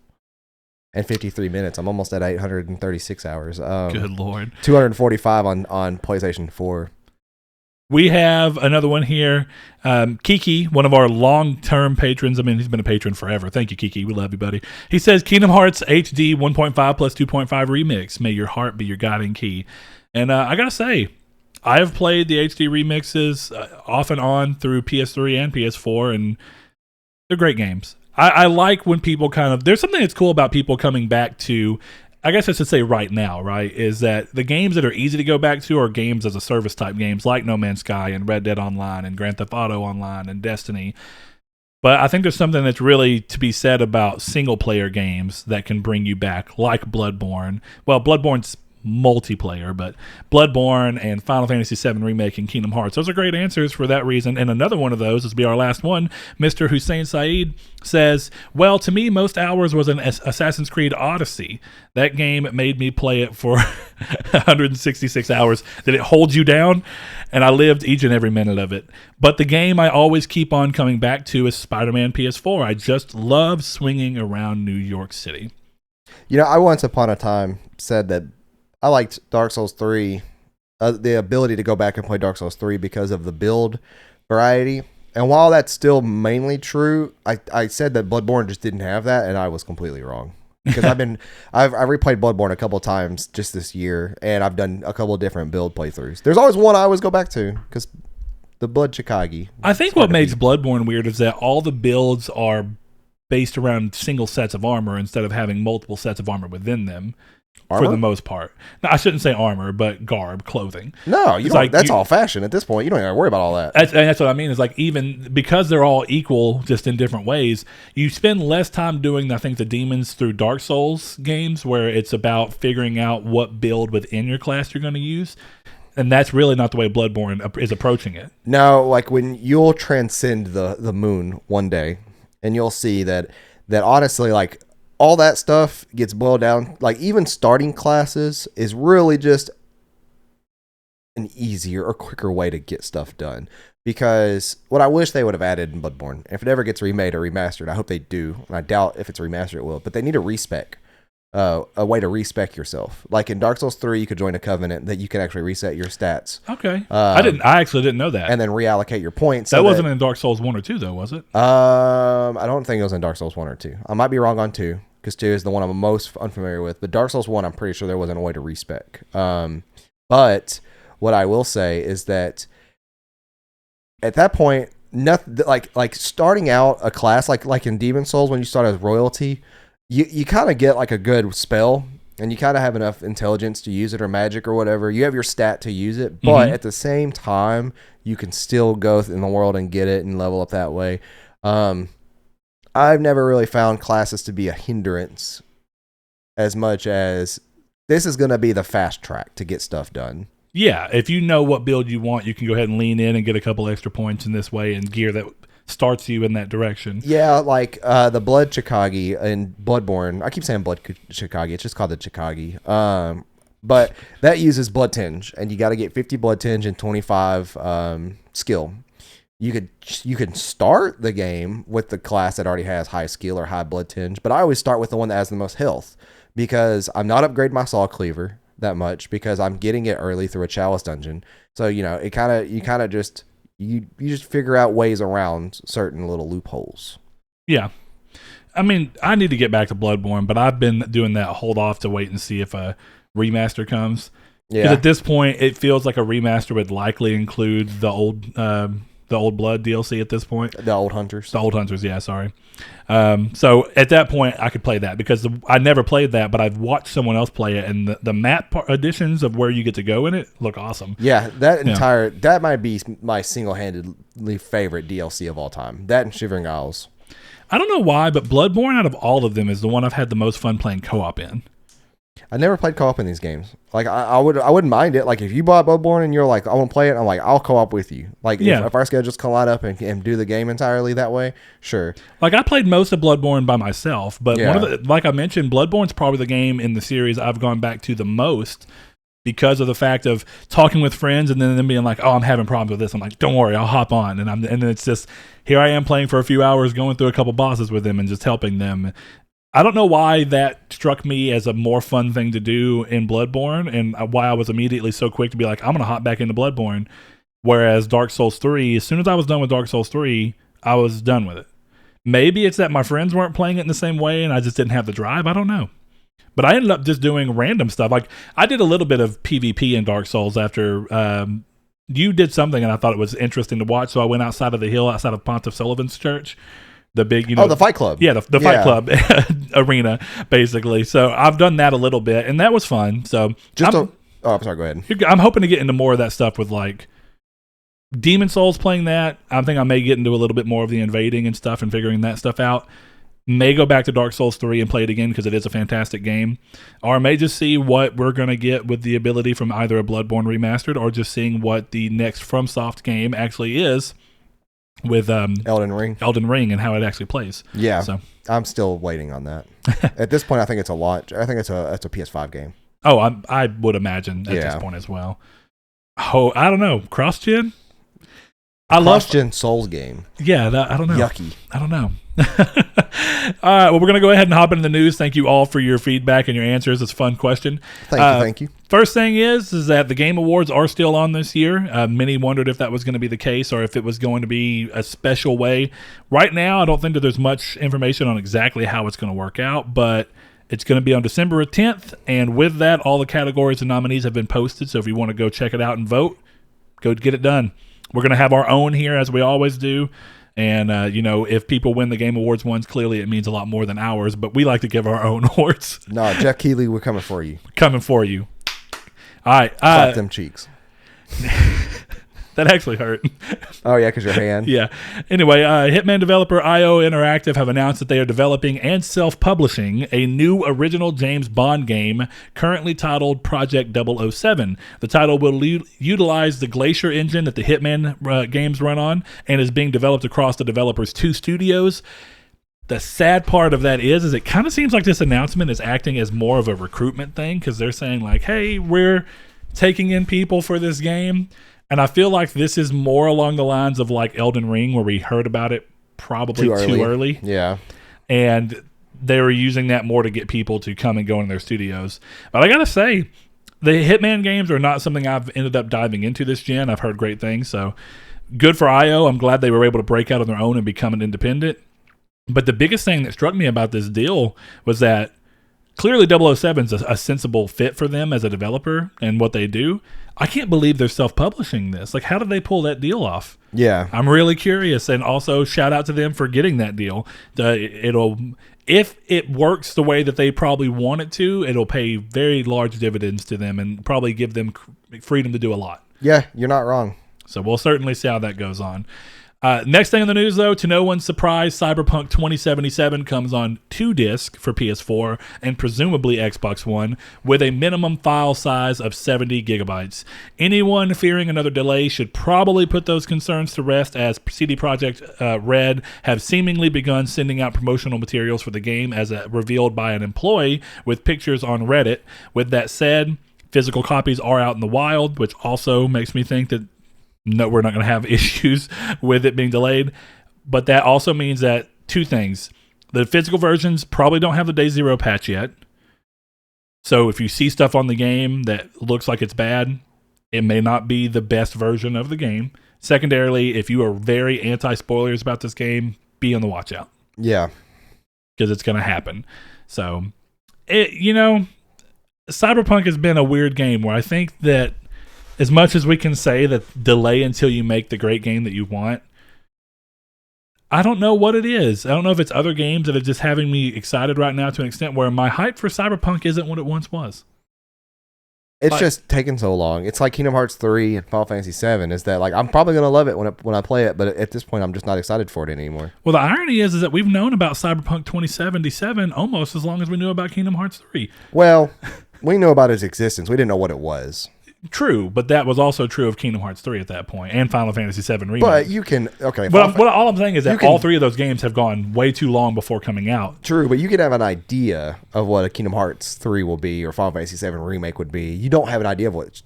and 53 minutes. I'm almost at 836 hours. Good Lord. 245 on PlayStation 4. We have another one here. Kiki, one of our long-term patrons. I mean, he's been a patron forever. Thank you, Kiki. We love you, buddy. He says, Kingdom Hearts HD 1.5 plus 2.5 remix. May your heart be your guiding key. And I got to say, I have played the HD remixes off and on through PS3 and PS4, and they're great games. I like when people there's something that's cool about people coming back to, I guess I should say right now, right, is that the games that are easy to go back to are games as a service type games like No Man's Sky and Red Dead Online and Grand Theft Auto Online and Destiny. But I think there's something that's really to be said about single player games that can bring you back, like Bloodborne. Well, Bloodborne's multiplayer, but Bloodborne and Final Fantasy VII Remake and Kingdom Hearts, those are great answers for that reason. And another one of those, this will be our last one, Mr. Hussein Saeed says, well, to me, most hours was an Assassin's Creed Odyssey. That game made me play it for 166 hours. Did it hold you down? And I lived each and every minute of it. But the game I always keep on coming back to is Spider-Man PS4. I just love swinging around New York City. You know, I once upon a time said that I liked Dark Souls 3, the ability to go back and play Dark Souls 3 because of the build variety. And while that's still mainly true, I said that Bloodborne just didn't have that, and I was completely wrong. Because I've replayed Bloodborne a couple of times just this year, and I've done a couple of different build playthroughs. There's always one I always go back to, because the Blood Chicago. I think what makes Bloodborne weird is that all the builds are based around single sets of armor instead of having multiple sets of armor within them. Armor? For the most part. Now, I shouldn't say armor, but garb, clothing. No, that's all fashion at this point. You don't even worry about all that. That's what I mean. Is like, even because they're all equal, just in different ways, you spend less time doing, I think, the demons through Dark Souls games, where it's about figuring out what build within your class you're going to use. And that's really not the way Bloodborne is approaching it. No, like when you'll transcend the moon one day, and you'll see that honestly, like, all that stuff gets boiled down. Like, even starting classes is really just an easier or quicker way to get stuff done. Because what I wish they would have added in Bloodborne, if it ever gets remade or remastered, I hope they do, and I doubt if it's remastered it will, but they need a respec. A way to respec yourself. Like in Dark Souls 3, you could join a covenant that you can actually reset your stats. Okay. I actually didn't know that. And then reallocate your points. That wasn't in Dark Souls 1 or 2, though, was it? I don't think it was in Dark Souls 1 or 2. I might be wrong on 2, because 2 is the one I'm most unfamiliar with. But Dark Souls 1, I'm pretty sure there wasn't a way to respec. But what I will say is that at that point, nothing like starting out a class, like in Demon Souls, when you start as royalty, you kind of get like a good spell, and you kind of have enough intelligence to use it, or magic or whatever. You have your stat to use it, but at the same time, you can still go in the world and get it and level up that way. I've never really found classes to be a hindrance as much as this is going to be the fast track to get stuff done. Yeah, if you know what build you want, you can go ahead and lean in and get a couple extra points in this way and gear that starts you in that direction. Yeah, like the Blood Chicago in Bloodborne. I keep saying Blood Chicago. It's just called the Chicago. But that uses Blood Tinge, and you got to get 50 Blood Tinge and 25 skill. You could start the game with the class that already has high skill or high Blood Tinge, but I always start with the one that has the most health, because I'm not upgrading my Saw Cleaver, that much because I'm getting it early through a chalice dungeon. So, you just figure out ways around certain little loopholes. Yeah. I mean, I need to get back to Bloodborne, but I've been doing that hold off to wait and see if a remaster comes. Because at this point, it feels like a remaster would likely include the old Blood DLC at this point. The Old Hunters. The Old Hunters, yeah, sorry. So at that point, I could play that because I never played that, but I've watched someone else play it, and the map additions of where you get to go in it look awesome. Yeah, that might be my single-handedly favorite DLC of all time. That and Shivering Isles. I don't know why, but Bloodborne out of all of them is the one I've had the most fun playing co-op in. I never played co-op in these games. Like I wouldn't mind it. Like if you bought Bloodborne and you're like, I want to play it, I'm like, I'll co-op with you. Like if our schedules can line up and do the game entirely that way, sure. Like I played most of Bloodborne by myself, but like I mentioned, Bloodborne's probably the game in the series I've gone back to the most because of the fact of talking with friends and then them being like, oh, I'm having problems with this. I'm like, don't worry, I'll hop on. And then it's just, here I am playing for a few hours, going through a couple bosses with them and just helping them. I don't know why that struck me as a more fun thing to do in Bloodborne and why I was immediately so quick to be like, I'm going to hop back into Bloodborne. Whereas Dark Souls 3, as soon as I was done with Dark Souls 3, I was done with it. Maybe it's that my friends weren't playing it in the same way and I just didn't have the drive. I don't know. But I ended up just doing random stuff. Like I did a little bit of PvP in Dark Souls after you did something and I thought it was interesting to watch. So I went outside of the hill, outside of Pontiff Sullivan's church. The big, the Fight Club. Yeah, the Fight Club arena, basically. So I've done that a little bit, and that was fun. So I'm sorry, go ahead. I'm hoping to get into more of that stuff with like Demon Souls playing that. I think I may get into a little bit more of the invading and stuff and figuring that stuff out. May go back to Dark Souls 3 and play it again because it is a fantastic game. Or may just see what we're going to get with the ability from either a Bloodborne Remastered or just seeing what the next FromSoft game actually is. With Elden Ring and how it actually plays. Yeah, so I'm still waiting on that. At this point, I think it's a launch. I think it's a PS5 game. Oh, I would imagine at this point as well. Oh, I don't know. Cross-gen? Cross-gen Souls game. Yeah, I don't know. Yucky. I don't know. All right, well, we're going to go ahead and hop into the news. Thank you all for your feedback and your answers. It's a fun question. Thank you. First thing is that the Game Awards are still on this year. Many wondered if that was going to be the case or if it was going to be a special way. Right now, I don't think that there's much information on exactly how it's going to work out, but it's going to be on December 10th, and with that, all the categories and nominees have been posted, so if you want to go check it out and vote, go get it done. We're going to have our own here, as we always do. And, if people win the Game Awards ones, clearly it means a lot more than ours, but we like to give our own awards. No, Jeff Keighley, we're coming for you. Coming for you. All right. Clap them cheeks. That actually hurt. Oh, yeah, because your hand. Yeah. Anyway, Hitman developer IO Interactive have announced that they are developing and self-publishing a new original James Bond game currently titled Project 007. The title will utilize the Glacier engine that the Hitman games run on and is being developed across the developer's 2 studios. The sad part of that is it kind of seems like this announcement is acting as more of a recruitment thing because they're saying like, hey, we're taking in people for this game. And I feel like this is more along the lines of like Elden Ring, where we heard about it probably too early. Yeah. And they were using that more to get people to come and go in their studios. But I got to say, the Hitman games are not something I've ended up diving into this gen. I've heard great things. So good for IO. I'm glad they were able to break out on their own and become an independent. But the biggest thing that struck me about this deal was that clearly 007 is a sensible fit for them as a developer and what they do. I can't believe they're self-publishing this. Like, how did they pull that deal off? Yeah. I'm really curious. And also, shout out to them for getting that deal. If it works the way that they probably want it to, it'll pay very large dividends to them and probably give them freedom to do a lot. Yeah, you're not wrong. So we'll certainly see how that goes on. Next thing in the news, though, to no one's surprise, Cyberpunk 2077 comes on 2 discs for PS4 and presumably Xbox One with a minimum file size of 70 gigabytes. Anyone fearing another delay should probably put those concerns to rest, as CD Projekt Red have seemingly begun sending out promotional materials for the game, as revealed by an employee with pictures on Reddit. With that said, physical copies are out in the wild, which also makes me think that no, we're not going to have issues with it being delayed. But that also means that 2 things. The physical versions probably don't have the Day Zero patch yet. So if you see stuff on the game that looks like it's bad, it may not be the best version of the game. Secondarily, if you are very anti-spoilers about this game, be on the watch out. Yeah. Because it's going to happen. So, Cyberpunk has been a weird game where I think that as much as we can say that delay until you make the great game that you want, I don't know what it is. I don't know if it's other games that are just having me excited right now to an extent where my hype for Cyberpunk isn't what it once was. It's just taking so long. It's like Kingdom Hearts 3 and Final Fantasy 7. Is that like I'm probably gonna love it when I play it, but at this point I'm just not excited for it anymore. Well, the irony is that we've known about Cyberpunk 2077 almost as long as we knew about Kingdom Hearts 3. Well, we knew about its existence. We didn't know what it was. True, but that was also true of Kingdom Hearts 3 at that point and Final Fantasy 7 Remake. But you can But all I'm saying is that all three of those games have gone way too long before coming out. True, but you can have an idea of what a Kingdom Hearts 3 will be or Final Fantasy 7 Remake would be. You don't have an idea of what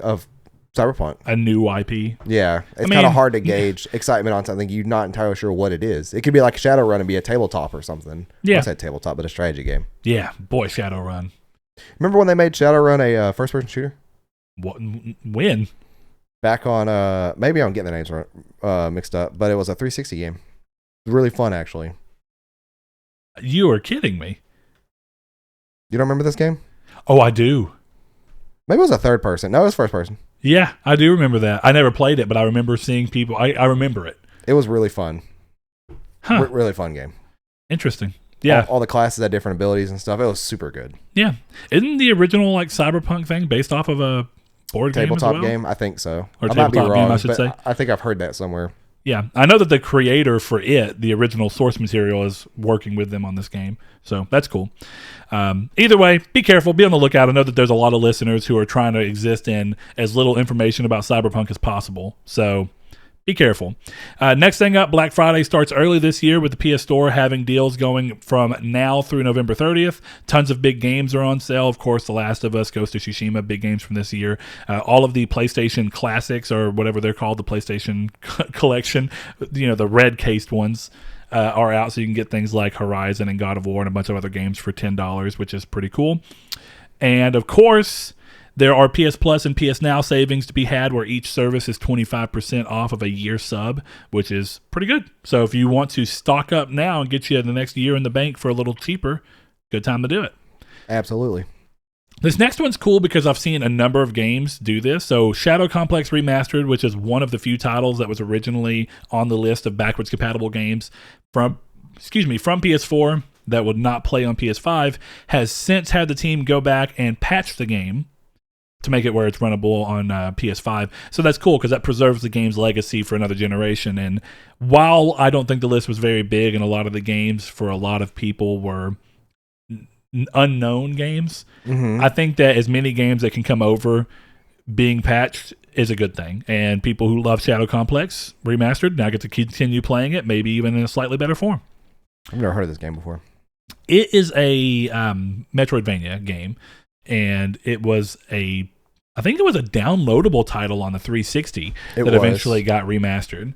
of Cyberpunk. A new IP. Yeah, it's kind of hard to gauge excitement on something you're not entirely sure what it is. It could be like Shadowrun and be a tabletop or something. Yeah, I said tabletop, but a strategy game. Yeah, boy, Shadowrun. Remember when they made Shadowrun a first-person shooter? What? When? Back on, maybe I'm getting the names mixed up, but it was a 360 game. Really fun, actually. You are kidding me. You don't remember this game? Oh, I do. Maybe it was a third person. No, it was first person. Yeah, I do remember that. I never played it, but I remember seeing people. I remember it. It was really fun. Huh. Really fun game. Interesting. Yeah. All the classes had different abilities and stuff. It was super good. Yeah. Isn't the original Cyberpunk thing based off of a board tabletop game as well? game? I think so. Or I might be wrong, game, I should say. I think I've heard that somewhere. Yeah. I know that the creator for it, the original source material, is working with them on this game. So that's cool. Either way, be careful. Be on the lookout. I know that there's a lot of listeners who are trying to exist in as little information about Cyberpunk as possible. So be careful. Next thing up, Black Friday starts early this year with the PS Store having deals going from now through November 30th. Tons of big games are on sale. Of course, The Last of Us, Ghost of Tsushima, big games from this year. All of the PlayStation Classics, or whatever they're called, the PlayStation Collection, the red-cased ones, are out, so you can get things like Horizon and God of War and a bunch of other games for $10, which is pretty cool. And, of course, there are PS Plus and PS Now savings to be had where each service is 25% off of a year sub, which is pretty good. So if you want to stock up now and get you the next year in the bank for a little cheaper, good time to do it. Absolutely. This next one's cool because I've seen a number of games do this. So Shadow Complex Remastered, which is one of the few titles that was originally on the list of backwards compatible games from PS4 that would not play on PS5, has since had the team go back and patch the game to make it where it's runnable on PS5. So that's cool because that preserves the game's legacy for another generation. And while I don't think the list was very big and a lot of the games for a lot of people were unknown games, I think that as many games that can come over being patched is a good thing. And people who love Shadow Complex Remastered now get to continue playing it, maybe even in a slightly better form. I've never heard of this game before. It is a Metroidvania game. And it was I think it was a downloadable title on the 360 that eventually got remastered.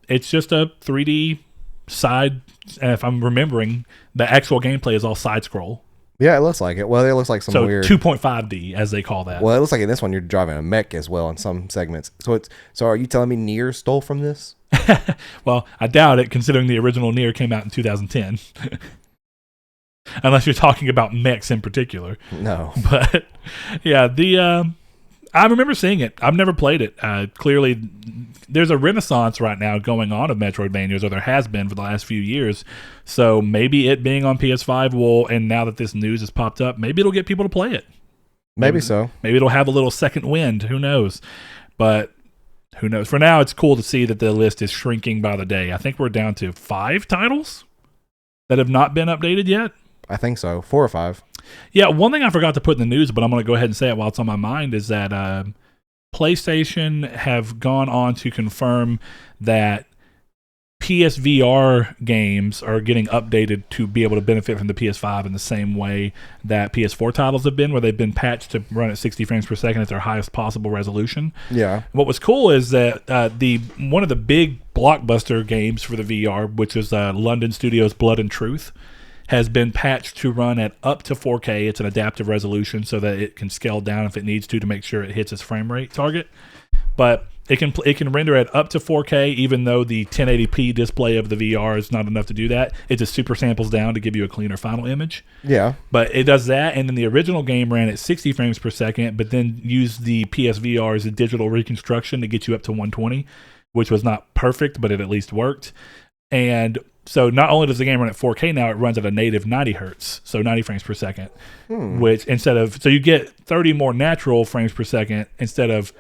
It's just a 3D side, and if I'm remembering, the actual gameplay is all side scroll. Yeah, it looks like it. Well, it looks like some weird 2.5D, as they call that. Well, it looks like in this one you're driving a mech as well in some segments. So are you telling me Nier stole from this? Well, I doubt it, considering the original Nier came out in 2010. Unless you're talking about mechs in particular. No. But, yeah, I remember seeing it. I've never played it. Clearly, there's a renaissance right now going on of Metroidvanias, or there has been for the last few years. So maybe it being on PS5 will, and now that this news has popped up, maybe it'll get people to play it. Maybe so. Maybe it'll have a little second wind. Who knows? But who knows? For now, it's cool to see that the list is shrinking by the day. I think we're down to 5 titles that have not been updated yet. I think so. 4 or 5. Yeah, one thing I forgot to put in the news, but I'm going to go ahead and say it while it's on my mind, is that PlayStation have gone on to confirm that PSVR games are getting updated to be able to benefit from the PS5 in the same way that PS4 titles have been, where they've been patched to run at 60 frames per second at their highest possible resolution. Yeah. What was cool is that one of the big blockbuster games for the VR, which is London Studios' Blood and Truth, has been patched to run at up to 4K. It's an adaptive resolution so that it can scale down if it needs to make sure it hits its frame rate target. But it can render at up to 4K, even though the 1080p display of the VR is not enough to do that. It just super samples down to give you a cleaner final image. Yeah. But it does that, and then the original game ran at 60 frames per second, but then used the PSVR as a digital reconstruction to get you up to 120, which was not perfect, but it at least worked. And so not only does the game run at 4K now, it runs at a native 90 hertz, so 90 frames per second, which so you get 30 more natural frames per second instead of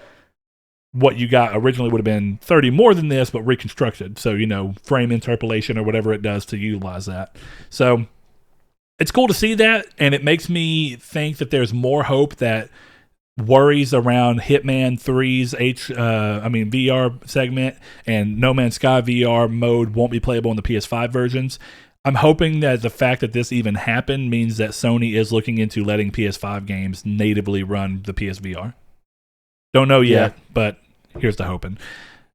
what you got originally would have been 30 more than this, but reconstructed. So, frame interpolation or whatever it does to utilize that. So it's cool to see that, and it makes me think that there's more hope that worries around Hitman 3's VR segment and No Man's Sky VR mode won't be playable in the PS5 versions. I'm hoping that the fact that this even happened means that Sony is looking into letting PS5 games natively run the PSVR. Don't know yet, but here's the hoping.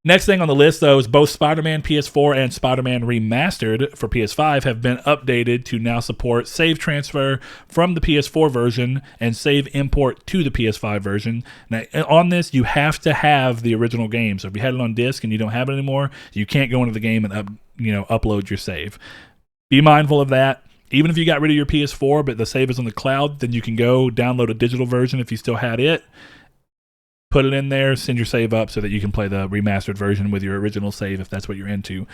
Next thing on the list, though, is both Spider-Man PS4 and Spider-Man Remastered for PS5 have been updated to now support save transfer from the PS4 version and save import to the PS5 version. Now, on this, you have to have the original game. So if you had it on disc and you don't have it anymore, you can't go into the game and upload your save. Be mindful of that. Even if you got rid of your PS4, but the save is on the cloud, then you can go download a digital version if you still had it. Put it in there, send your save up so that you can play the remastered version with your original save if that's what you're into.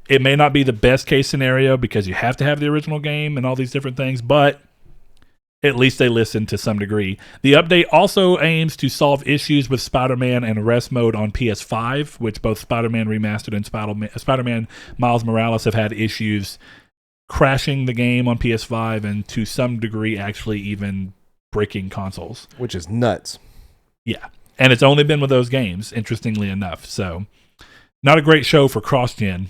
It may not be the best case scenario because you have to have the original game and all these different things, but at least they listen to some degree. The update also aims to solve issues with Spider-Man and Rest Mode on PS5, which both Spider-Man Remastered and Spider-Man Miles Morales have had issues crashing the game on PS5 and to some degree actually even breaking consoles. Which is nuts. Yeah. And it's only been with those games, interestingly enough. So, not a great show for cross-gen,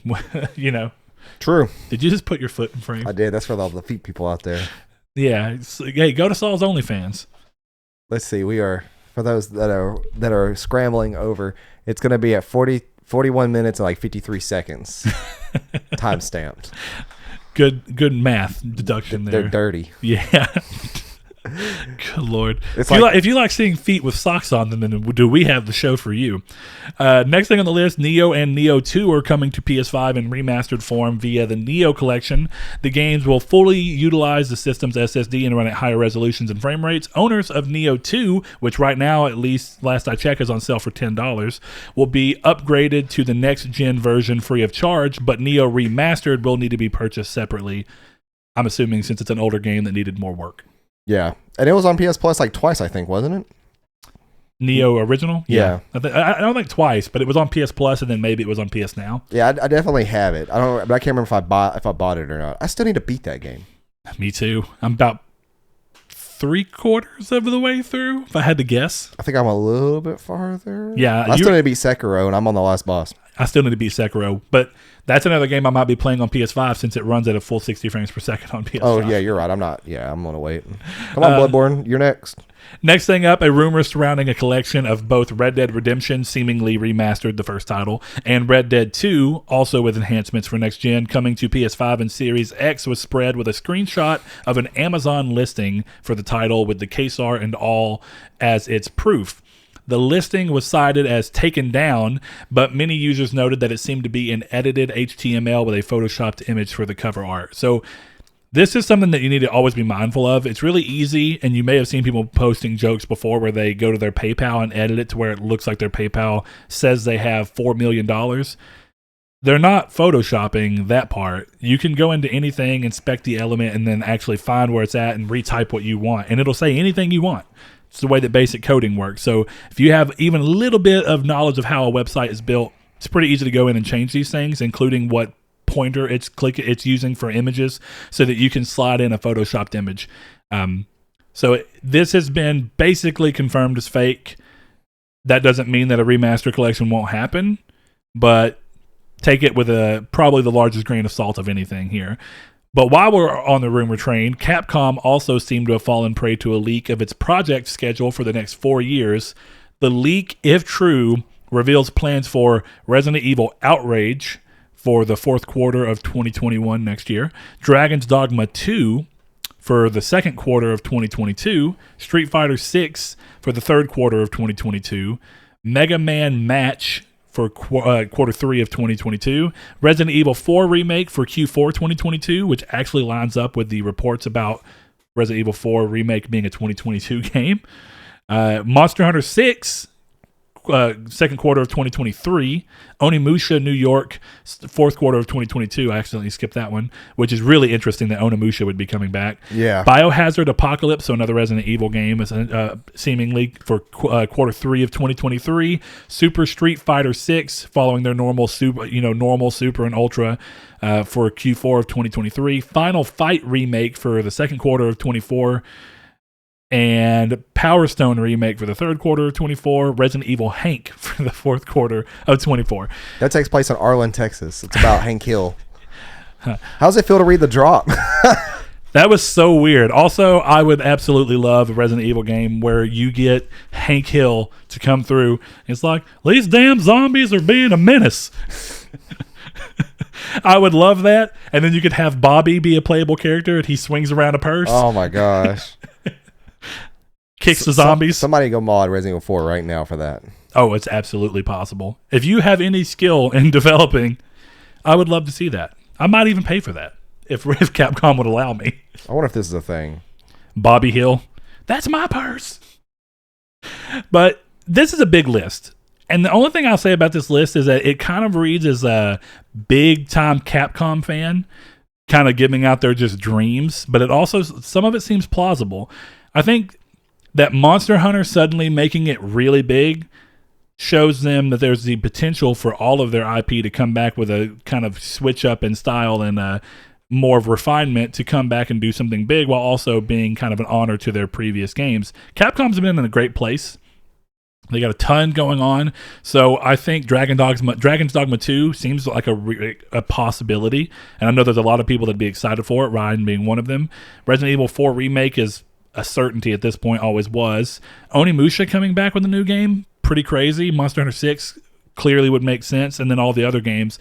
True. Did you just put your foot in frame? I did. That's for all the feet people out there. Yeah. Hey, go to Saul's OnlyFans. Let's see. We are, for those that are scrambling over, it's going to be at 41 minutes and like 53 seconds. Time stamped. Good math deduction there. They're dirty. Yeah. Good Lord. If you like seeing feet with socks on them, then do we have the show for you. Next thing on the list, Neo and Neo 2 are coming to PS5 in remastered form via the Neo collection. The games will fully utilize the system's SSD and run at higher resolutions and frame rates. Owners of Neo 2, which right now, at least last I checked, is on sale for $10, will be upgraded to the next gen version free of charge, but Neo Remastered will need to be purchased separately. I'm assuming since it's an older game that needed more work. Yeah, and it was on PS Plus like twice, I think, wasn't it? Neo original? Yeah. I don't think twice, but it was on PS Plus, and then maybe it was on PS Now. Yeah, I definitely have it. I don't, but I can't remember if I bought it or not. I still need to beat that game. Me too. I'm about 3/4 of the way through, if I had to guess. I think I'm a little bit farther. Yeah, I still need to beat Sekiro, and I'm on the last boss. I still need to beat Sekiro, but that's another game I might be playing on PS5 since it runs at a full 60 frames per second on PS5. Oh, yeah, you're right. I'm going to wait. Come on, Bloodborne. You're next. Next thing up, a rumor surrounding a collection of both Red Dead Redemption, seemingly remastered, the first title, and Red Dead 2, also with enhancements for next gen, coming to PS5 and Series X, was spread with a screenshot of an Amazon listing for the title with the case art and all as its proof. The listing was cited as taken down, but many users noted that it seemed to be an edited HTML with a photoshopped image for the cover art. So this is something that you need to always be mindful of. It's really easy, and you may have seen people posting jokes before where they go to their PayPal and edit it to where it looks like their PayPal says they have $4 million. They're not photoshopping that part. You can go into anything, inspect the element, and then actually find where it's at and retype what you want, and it'll say anything you want. It's the way that basic coding works. So if you have even a little bit of knowledge of how a website is built, it's pretty easy to go in and change these things, including what pointer it's using for images, so that you can slide in a photoshopped image. So this has been basically confirmed as fake. That doesn't mean that a remaster collection won't happen, but take it with probably the largest grain of salt of anything here. But while we're on the rumor train, Capcom also seemed to have fallen prey to a leak of its project schedule for the next 4 years. The leak, if true, reveals plans for Resident Evil Outrage, for the fourth quarter of 2021 next year. Dragon's Dogma 2 for the second quarter of 2022. Street Fighter 6 for the third quarter of 2022. Mega Man Match for quarter 3 of 2022. Resident Evil 4 Remake for Q4 2022, which actually lines up with the reports about Resident Evil 4 Remake being a 2022 game. Monster Hunter 6, second quarter of 2023. Onimusha New York, fourth quarter of 2022. I accidentally skipped that one, which is really interesting that Onimusha would be coming back. Yeah. Biohazard Apocalypse, so another Resident Evil game, is seemingly for quarter 3 of 2023. Super Street Fighter 6, following their normal super, and ultra, for Q4 of 2023. Final Fight Remake for the second quarter of 24. And Power Stone Remake for the third quarter of 24. Resident Evil Hank for the fourth quarter of 24. That takes place in Arlen, Texas. It's about Hank Hill. How's it feel to read the drop? That was so weird. Also, I would absolutely love a Resident Evil game where you get Hank Hill to come through. It's like, these damn zombies are being a menace. I would love that. And then you could have Bobby be a playable character and he swings around a purse. Oh my gosh. Kicks the zombies. Somebody go mod Resident Evil 4 right now for that. Oh, it's absolutely possible. If you have any skill in developing, I would love to see that. I might even pay for that if Capcom would allow me. I wonder if this is a thing. Bobby Hill. That's my purse. But this is a big list. And the only thing I'll say about this list is that it kind of reads as a big-time Capcom fan kind of giving out their just dreams. But it also, some of it seems plausible. I think that Monster Hunter suddenly making it really big shows them that there's the potential for all of their IP to come back with a kind of switch up in style and more of refinement to come back and do something big while also being kind of an honor to their previous games. Capcom's been in a great place. They got a ton going on. So I think Dragon's Dogma 2 seems like a possibility. And I know there's a lot of people that'd be excited for it, Ryan being one of them. Resident Evil 4 Remake is a certainty at this point, always was. Onimusha coming back with a new game, pretty crazy. Monster Hunter 6 clearly would make sense, and then all the other games.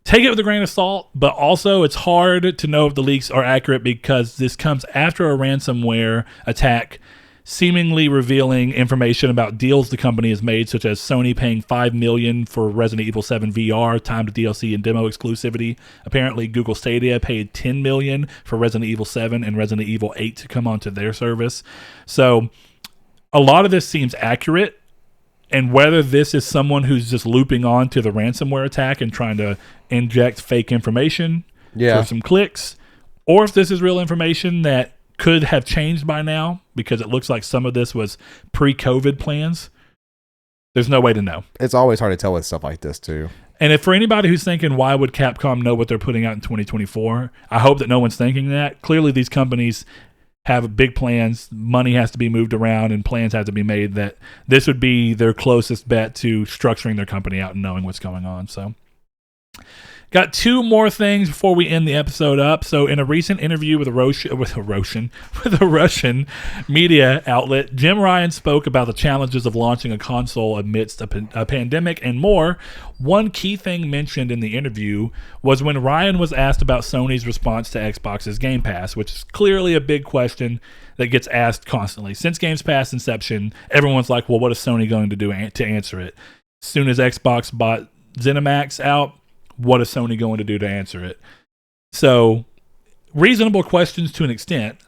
Take it with a grain of salt, but also it's hard to know if the leaks are accurate because this comes after a ransomware attack seemingly revealing information about deals the company has made, such as Sony paying $5 million for Resident Evil 7 VR, timed DLC and demo exclusivity. Apparently, Google Stadia paid $10 million for Resident Evil 7 and Resident Evil 8 to come onto their service. So, a lot of this seems accurate, and whether this is someone who's just looping on to the ransomware attack and trying to inject fake information for some clicks, or if this is real information that could have changed by now because it looks like some of this was pre-COVID plans. There's no way to know. It's always hard to tell with stuff like this too. And if for anybody who's thinking, why would Capcom know what they're putting out in 2024? I hope that no one's thinking that. Clearly these companies have big plans. Money has to be moved around and plans have to be made that this would be their closest bet to structuring their company out and knowing what's going on. So got two more things before we end the episode up. So in a recent interview with a Russian media outlet, Jim Ryan spoke about the challenges of launching a console amidst a pandemic and more. One key thing mentioned in the interview was when Ryan was asked about Sony's response to Xbox's Game Pass, which is clearly a big question that gets asked constantly. Since Game Pass inception, everyone's like, well, what is Sony going to do to answer it? As soon as Xbox bought ZeniMax out, what is Sony going to do to answer it? So, reasonable questions to an extent,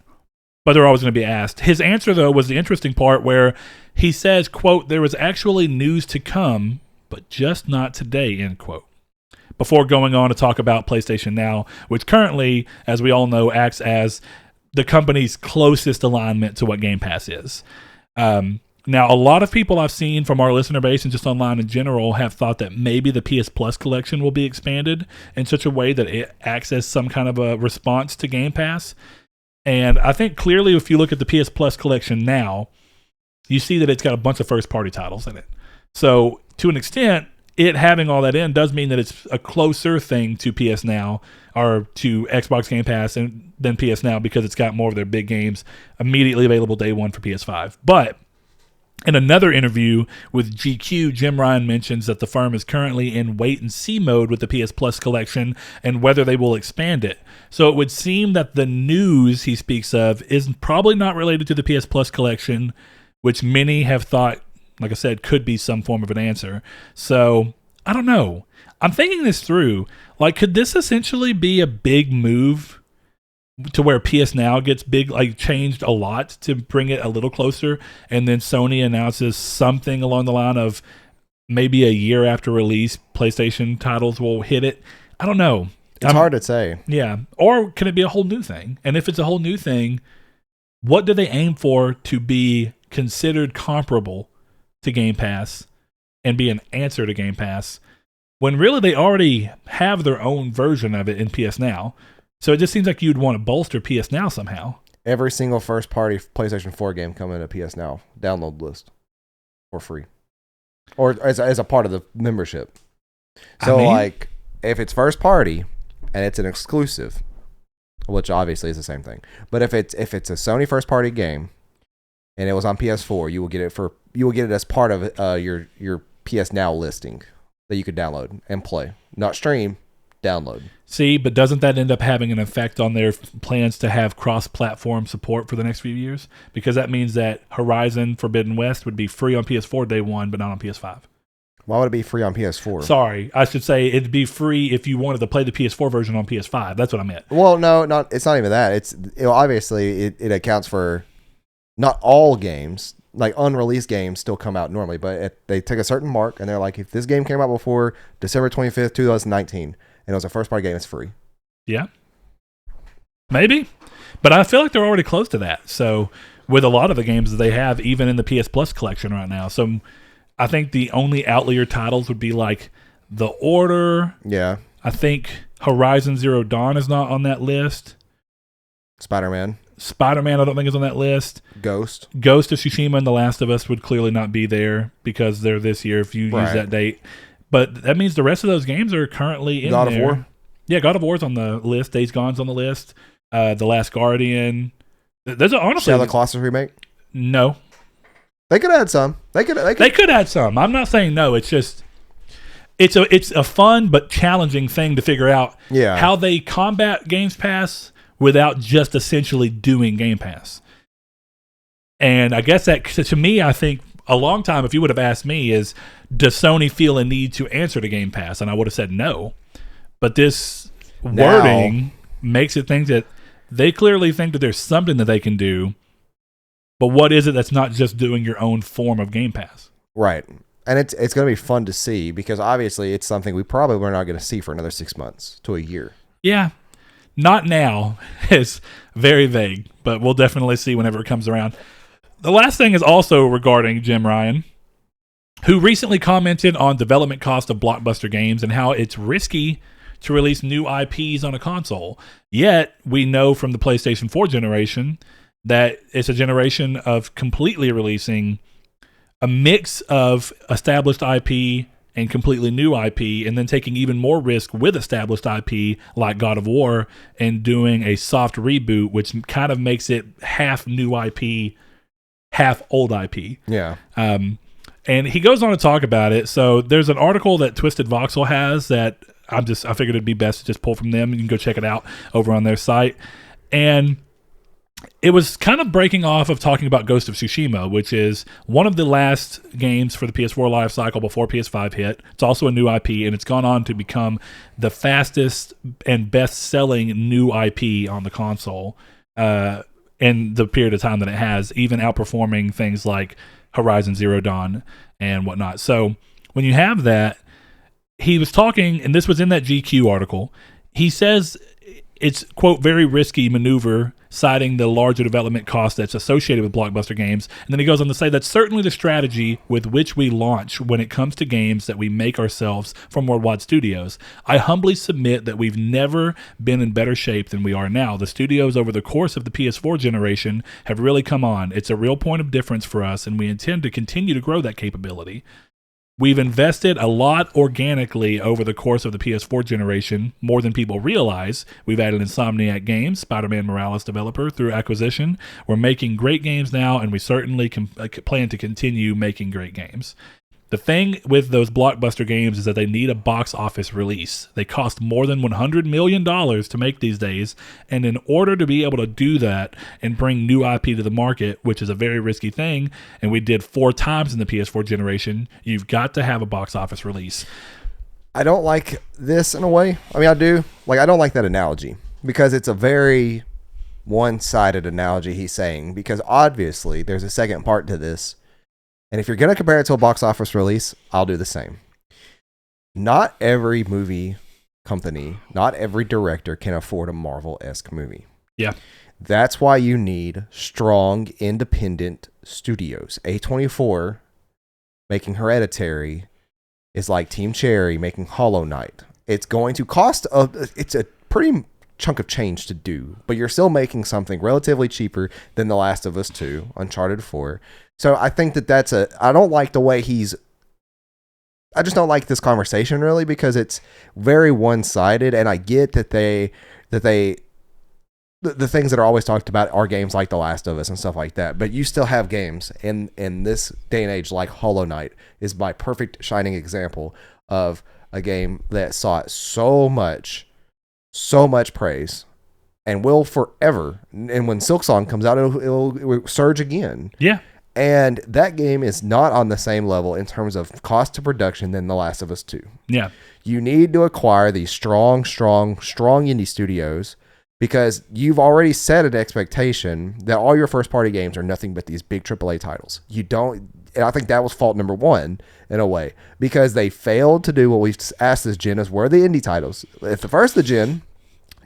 but they're always going to be asked. His answer, though, was the interesting part where he says, quote, there was actually news to come, but just not today, end quote. Before going on to talk about PlayStation Now, which currently, as we all know, acts as the company's closest alignment to what Game Pass is. Now, a lot of people I've seen from our listener base and just online in general have thought that maybe the PS Plus collection will be expanded in such a way that it acts as some kind of a response to Game Pass. And I think clearly if you look at the PS Plus collection now, you see that it's got a bunch of first-party titles in it. So, to an extent, it having all that in does mean that it's a closer thing to PS Now or to Xbox Game Pass than PS Now because it's got more of their big games immediately available day one for PS5. But In another interview with GQ, Jim Ryan mentions that the firm is currently in wait-and-see mode with the PS Plus collection and whether they will expand it. So it would seem that the news he speaks of is probably not related to the PS Plus collection, which many have thought, like I said, could be some form of an answer. So, I don't know. I'm thinking this through. Like, could this essentially be a big move to where PS Now gets big, like changed a lot to bring it a little closer, and then Sony announces something along the line of maybe a year after release, PlayStation titles will hit it? I don't know. It's hard to say. Yeah. Or can it be a whole new thing? And if it's a whole new thing, what do they aim for to be considered comparable to Game Pass and be an answer to Game Pass, when really they already have their own version of it in PS Now? So it just seems like you'd want to bolster PS Now somehow. Every single first-party PlayStation 4 game coming to PS Now download list for free, or as a part of the membership. So, like, if it's first-party and it's an exclusive, which obviously is the same thing, but if it's a Sony first-party game and it was on PS4, you will get it as part of your PS Now listing that you could download and play, not stream. Download. See, but doesn't that end up having an effect on their plans to have cross-platform support for the next few years? Because that means that Horizon Forbidden West would be free on PS4 day one, but not on PS5. Why would it be free on PS4? Sorry, I should say it'd be free if you wanted to play the PS4 version on PS5. That's what I meant. Well, no, it's not even that. Obviously it accounts for not all games. Like unreleased games still come out normally, but they take a certain mark and they're like, if this game came out before December 25th, 2019, and it was a first-party game, it's free. Yeah. Maybe. But I feel like they're already close to that. So with a lot of the games that they have, even in the PS Plus collection right now. So I think the only outlier titles would be like The Order. Yeah. I think Horizon Zero Dawn is not on that list. Spider-Man, I don't think is on that list. Ghost of Tsushima and The Last of Us would clearly not be there because they're this year if you use that date. But that means the rest of those games are currently in there. God of War? Yeah, God of War's on the list. Days Gone's on the list. The Last Guardian. There's honestly... Shadow of the Colossus remake? No. They could add some. They could add some. I'm not saying no. It's just... It's a fun but challenging thing to figure out how they combat Games Pass without just essentially doing Game Pass. And I guess that, to me, I think a long time, if you would have asked me, is does Sony feel a need to answer to Game Pass? And I would have said no. But this wording makes it think that they clearly think that there's something that they can do. But what is it that's not just doing your own form of Game Pass? Right. And it's going to be fun to see because obviously it's something we probably were not going to see for another 6 months to a year. Yeah. Not now. It's very vague, but we'll definitely see whenever it comes around. The last thing is also regarding Jim Ryan, who recently commented on development cost of blockbuster games and how it's risky to release new IPs on a console. Yet, we know from the PlayStation 4 generation that it's a generation of completely releasing a mix of established IP and completely new IP, and then taking even more risk with established IP like God of War and doing a soft reboot, which kind of makes it half new IP, half old IP. Yeah. And he goes on to talk about it. So there's an article that Twisted Voxel has that I figured it'd be best to just pull from them. You can go check it out over on their site. And it was kind of breaking off of talking about Ghost of Tsushima, which is one of the last games for the PS4 life cycle before PS5 hit. It's also a new IP, and it's gone on to become the fastest and best-selling new IP on the console in the period of time that it has, even outperforming things like Horizon Zero Dawn and whatnot. So when you have that, he was talking, and this was in that GQ article, he says it's, quote, very risky maneuver, citing the larger development cost that's associated with blockbuster games. And then he goes on to say that's certainly the strategy with which we launch when it comes to games that we make ourselves from worldwide studios. I humbly submit that we've never been in better shape than we are now. The studios over the course of the PS4 generation have really come on. It's a real point of difference for us, and we intend to continue to grow that capability. We've invested a lot organically over the course of the PS4 generation, more than people realize. We've added Insomniac Games, Spider-Man Morales developer, through acquisition. We're making great games now, and we certainly plan to continue making great games. The thing with those blockbuster games is that they need a box office release. They cost more than $100 million to make these days, and in order to be able to do that and bring new IP to the market, which is a very risky thing, and we did 4 times in the PS4 generation, you've got to have a box office release. I don't like this in a way. I mean, I do. Like, I don't like that analogy because it's a very one-sided analogy he's saying, because obviously there's a second part to this. And if you're going to compare it to a box office release, I'll do the same. Not every movie company, not every director can afford a Marvel-esque movie. Yeah. That's why you need strong, independent studios. A24 making Hereditary is like Team Cherry making Hollow Knight. It's going to cost, it's a pretty chunk of change to do, but you're still making something relatively cheaper than The Last of Us 2, Uncharted 4. So I think that I don't like the way I just don't like this conversation really, because it's very one-sided, and I get that the things that are always talked about are games like The Last of Us and stuff like that, but you still have games in this day and age, like Hollow Knight is my perfect shining example of a game that sought so much praise and will forever, and when Silksong comes out, it'll surge again. Yeah. And that game is not on the same level in terms of cost to production than The Last of Us 2. Yeah. You need to acquire these strong indie studios, because you've already set an expectation that all your first-party games are nothing but these big AAA titles. And I think that was fault number 1 in a way, because they failed to do what we've asked this gen is, where are the indie titles? At the first of the gen,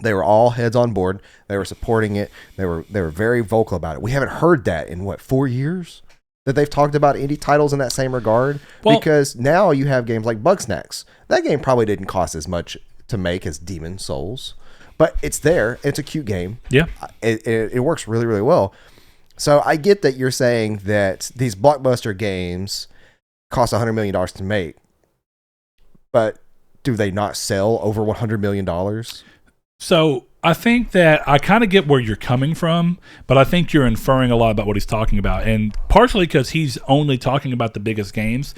they were all heads on board. They were supporting it. They were very vocal about it. We haven't heard that in 4 years that they've talked about indie titles in that same regard. Well, because now you have games like Bugsnax. That game probably didn't cost as much to make as Demon Souls, but it's there. It's a cute game. Yeah, it works really, really well. So I get that you're saying that these blockbuster games cost $100 million to make, but do they not sell over $100 million? So I think that I kind of get where you're coming from, but I think you're inferring a lot about what he's talking about. And partially because he's only talking about the biggest games.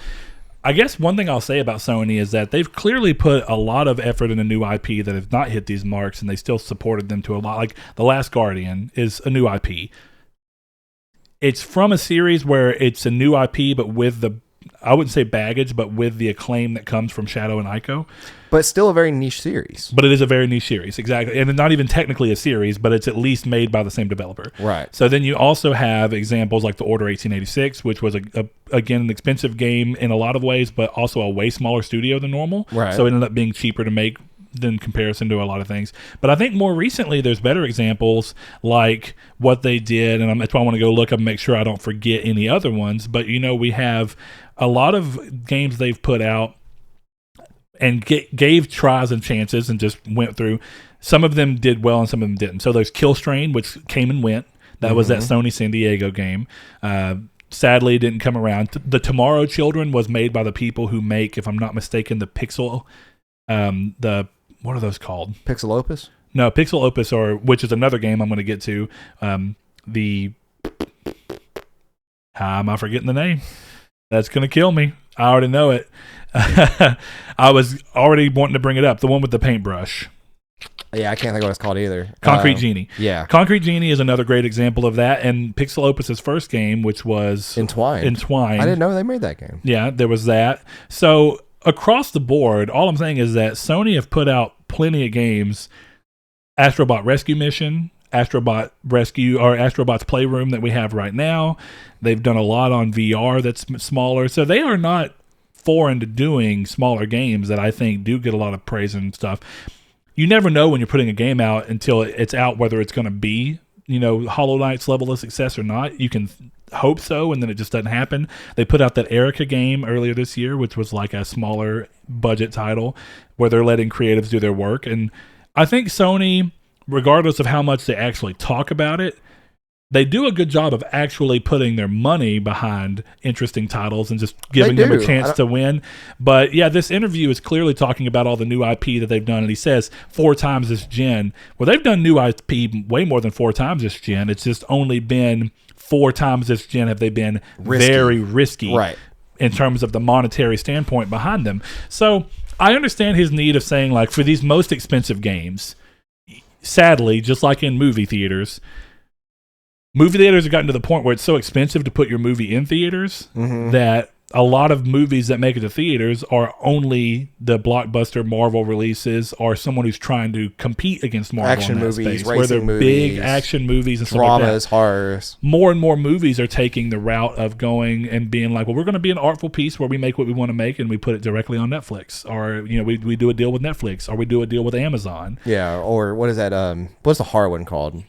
I guess one thing I'll say about Sony is that they've clearly put a lot of effort in a new IP that have not hit these marks, and they still supported them to a lot. Like The Last Guardian is a new IP. It's from a series where it's a new IP, but with I wouldn't say baggage, but with the acclaim that comes from Shadow and Ico. But still a very niche series. But it is a very niche series, exactly. And not even technically a series, but it's at least made by the same developer. Right. So then you also have examples like The Order 1886, which was, again, an expensive game in a lot of ways, but also a way smaller studio than normal. Right. So it ended up being cheaper to make in comparison to a lot of things. But I think more recently there's better examples like what they did, and that's why I want to go look up and make sure I don't forget any other ones. But, we have a lot of games they've put out and gave tries and chances and just went through. Some of them did well and some of them didn't. So there's Killstrain, which came and went. That was that Sony San Diego game. Sadly, it didn't come around. The Tomorrow Children was made by the people who make, if I'm not mistaken, the Pixel... what are those called? Pixel Opus? No, Pixel Opus, which is another game I'm going to get to. How am I forgetting the name? That's going to kill me. I already know it. I was already wanting to bring it up. The one with the paintbrush. Yeah, I can't think of what it's called either. Concrete Genie. Yeah. Concrete Genie is another great example of that. And Pixel Opus's first game, which was... Entwined. I didn't know they made that game. Yeah, there was that. So across the board, all I'm saying is that Sony have put out plenty of games. Astrobot Rescue Mission, Astrobot Rescue, or Astrobot's Playroom that we have right now. They've done a lot on VR that's smaller. So they are not foreign to doing smaller games that I think do get a lot of praise and stuff. You never know when you're putting a game out until it's out whether it's going to be, Hollow Knight's level of success or not. You can hope so, and then it just doesn't happen. They put out that Erica game earlier this year, which was like a smaller budget title where they're letting creatives do their work. And I think Sony, regardless of how much they actually talk about it, they do a good job of actually putting their money behind interesting titles and just giving them a chance to win. But yeah, this interview is clearly talking about all the new IP that they've done. And he says 4 times this gen. Well, they've done new IP way more than 4 times this gen. It's just only been 4 times this gen have they been very risky in terms of the monetary standpoint behind them. So I understand his need of saying, like, for these most expensive games, sadly, just like in movie theaters have gotten to the point where it's so expensive to put your movie in theaters that a lot of movies that make it to theaters are only the blockbuster Marvel releases or someone who's trying to compete against Marvel action in that movies, space, where they're big action movies and stuff like that. Dramas, horrors. More and more movies are taking the route of going and being like, well, we're going to be an artful piece where we make what we want to make and we put it directly on Netflix, or we do a deal with Netflix, or we do a deal with Amazon. Yeah, or what is that? What's the horror one called?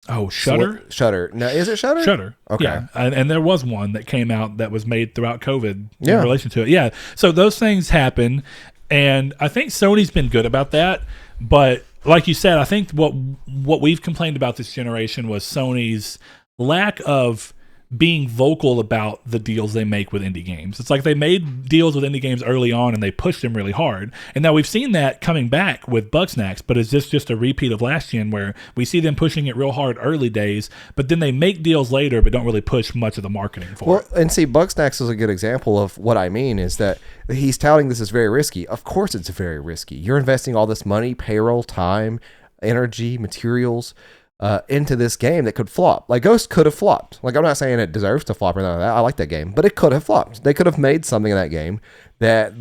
Oh, Shudder? Shudder. No, is it Shudder? Shudder. Okay. Yeah. And there was one that came out that was made throughout COVID in relation to it. Yeah. So those things happen. And I think Sony's been good about that. But like you said, I think what we've complained about this generation was Sony's lack of being vocal about the deals they make with indie games. It's like they made deals with indie games early on and they pushed them really hard. And now we've seen that coming back with Bugsnax, but is this just a repeat of last gen where we see them pushing it real hard early days, but then they make deals later but don't really push much of the marketing for it. And see, Bugsnax is a good example of what I mean, is that he's touting this as very risky. Of course it's very risky. You're investing all this money, payroll, time, energy, materials, into this game that could flop. Like, Ghost could have flopped. Like, I'm not saying it deserves to flop or none of that. I like that game, but it could have flopped. They could have made something in that game that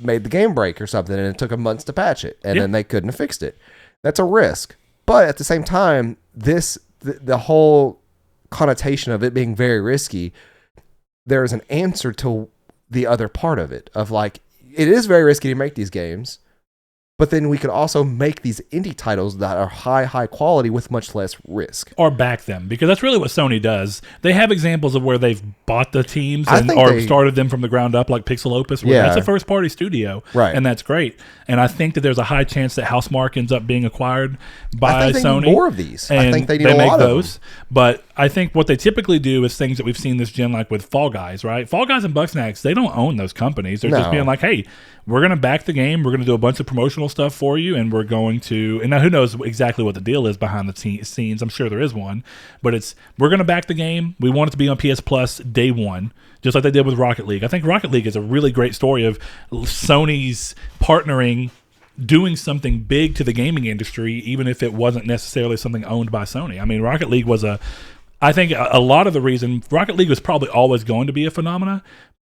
made the game break or something, and it took them months to patch it, and then they couldn't have fixed it. That's a risk. But at the same time, the whole connotation of it being very risky, there is an answer to the other part of it, of like, it is very risky to make these games, but then we could also make these indie titles that are high quality with much less risk. Or back them, because that's really what Sony does. They have examples of where they've bought the teams started them from the ground up, like Pixel Opus, where that's a first-party studio, and that's great. And I think that there's a high chance that Housemarque ends up being acquired by Sony. Need more of these. I think they need a lot of those. But I think what they typically do is things that we've seen this gen, like with Fall Guys, right? Fall Guys and Bugsnax, they don't own those companies. They're just being like, hey, we're going to back the game. We're going to do a bunch of promotional stuff for you, and we're going to. And now, who knows exactly what the deal is behind the scenes? I'm sure there is one, but we're going to back the game. We want it to be on PS Plus day one, just like they did with Rocket League. I think Rocket League is a really great story of Sony's partnering, doing something big to the gaming industry, even if it wasn't necessarily something owned by Sony. I mean, Rocket League was I think a lot of the reason Rocket League was probably always going to be a phenomenon.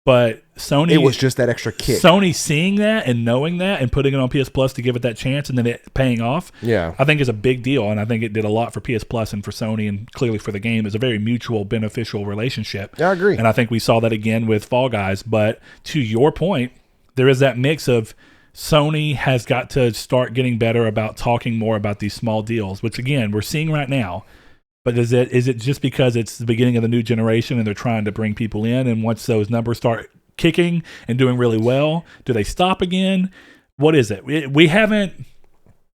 But Sony, it was just that extra kick. Sony seeing that and knowing that and putting it on PS Plus to give it that chance and then it paying off, I think is a big deal. And I think it did a lot for PS Plus and for Sony and clearly for the game. It's a very mutual, beneficial relationship. Yeah, I agree. And I think we saw that again with Fall Guys. But to your point, there is that mix of Sony has got to start getting better about talking more about these small deals, which again, we're seeing right now. But is it just because it's the beginning of the new generation and they're trying to bring people in, and once those numbers start kicking and doing really well, do they stop again? What is it? We haven't.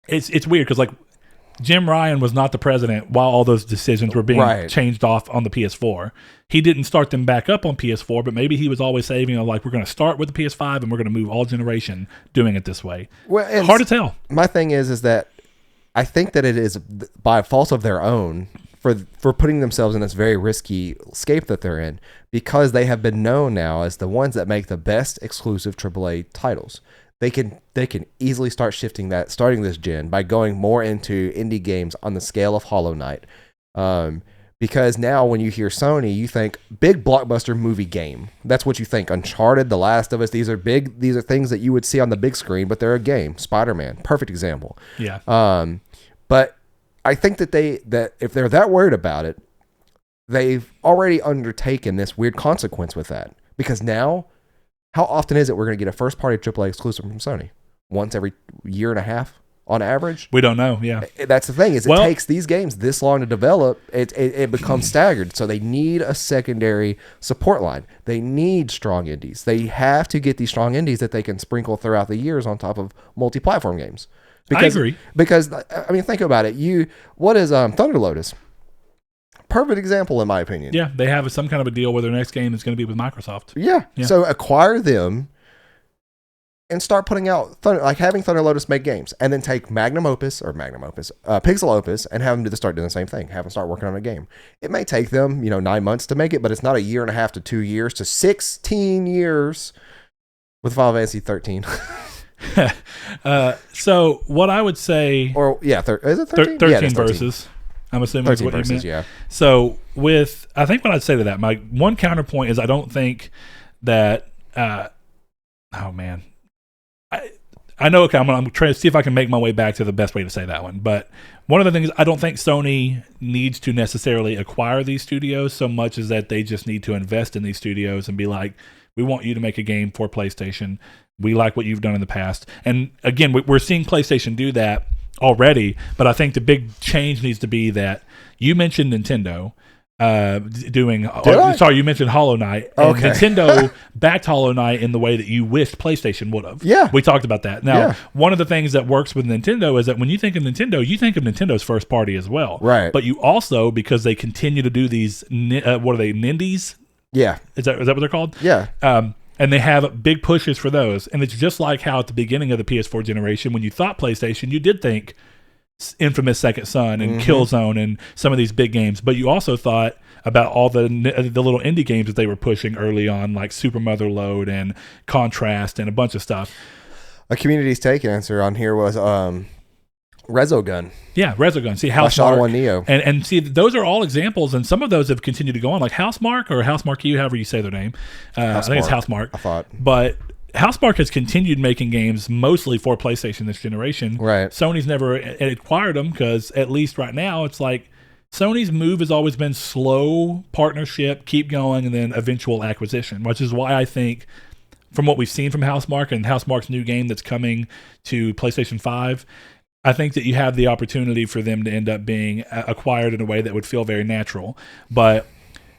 It's weird because like Jim Ryan was not the president while all those decisions were being changed off on the PS4. He didn't start them back up on PS4, but maybe he was always saving, like, we're going to start with the PS5 and we're going to move all generation doing it this way. Well, hard to tell. My thing is that I think that it is by fault of their own for putting themselves in this very risky scape that they're in, because they have been known now as the ones that make the best exclusive AAA titles. They can easily start shifting that, starting this gen, by going more into indie games on the scale of Hollow Knight. Because now when you hear Sony, you think big blockbuster movie game. That's what you think. Uncharted, The Last of Us, these are things that you would see on the big screen, but they're a game. Spider-Man, perfect example. Yeah. But I think that if they're that worried about it, they've already undertaken this weird consequence with that. Because now, how often is it we're going to get a first-party AAA exclusive from Sony? Once every year and a half on average? We don't know, yeah. That's the thing, is it takes these games this long to develop. It becomes staggered. So they need a secondary support line. They need strong indies. They have to get these strong indies that they can sprinkle throughout the years on top of multi-platform games. I agree. Because, I mean, think about it. What is Thunder Lotus? Perfect example, in my opinion. Yeah, they have some kind of a deal where their next game is going to be with Microsoft. Yeah. So acquire them and start putting out, having Thunder Lotus make games. And then take Pixel Opus, and have them start doing the same thing. Have them start working on a game. It may take them, 9 months to make it, but it's not a year and a half to 2 years to 16 years with Final Fantasy 13. So what I would say... Or, is it 13? 13 verses. I'm assuming that's what you meant. Yeah. So I think what I'd say to that, my one counterpoint is I don't think that, oh man, I know, okay, I'm trying to see if I can make my way back to the best way to say that one. But one of the things, I don't think Sony needs to necessarily acquire these studios so much as that they just need to invest in these studios and be like, we want you to make a game for PlayStation. We like what you've done in the past. And again, we're seeing PlayStation do that already, but I think the big change needs to be that you mentioned Nintendo you mentioned Hollow Knight, and Nintendo backed Hollow Knight in the way that you wished PlayStation would have. Yeah, we talked about that. Now, one of the things that works with Nintendo is that when you think of Nintendo, you think of Nintendo's first party as well, right? But you also, because they continue to do these what are they, Nindies? Yeah, is that what they're called? Yeah. And they have big pushes for those. And it's just like how at the beginning of the PS4 generation, when you thought PlayStation, you did think infamous Second Son and Killzone and some of these big games, but you also thought about all the little indie games that they were pushing early on, like Super Motherload and Contrast and a bunch of stuff. A community's take answer on here was Resogun. Yeah, Resogun. See, Housemarque. Neo. And see, those are all examples, and some of those have continued to go on, like Housemarque or Housemarque, however you say their name. I think it's Housemarque. I thought. But Housemarque has continued making games mostly for PlayStation this generation. Right. Sony's never acquired them because, at least right now, it's like Sony's move has always been slow partnership, keep going, and then eventual acquisition, which is why I think, from what we've seen from Housemarque and Housemarque's new game that's coming to PlayStation 5, I think that you have the opportunity for them to end up being acquired in a way that would feel very natural. But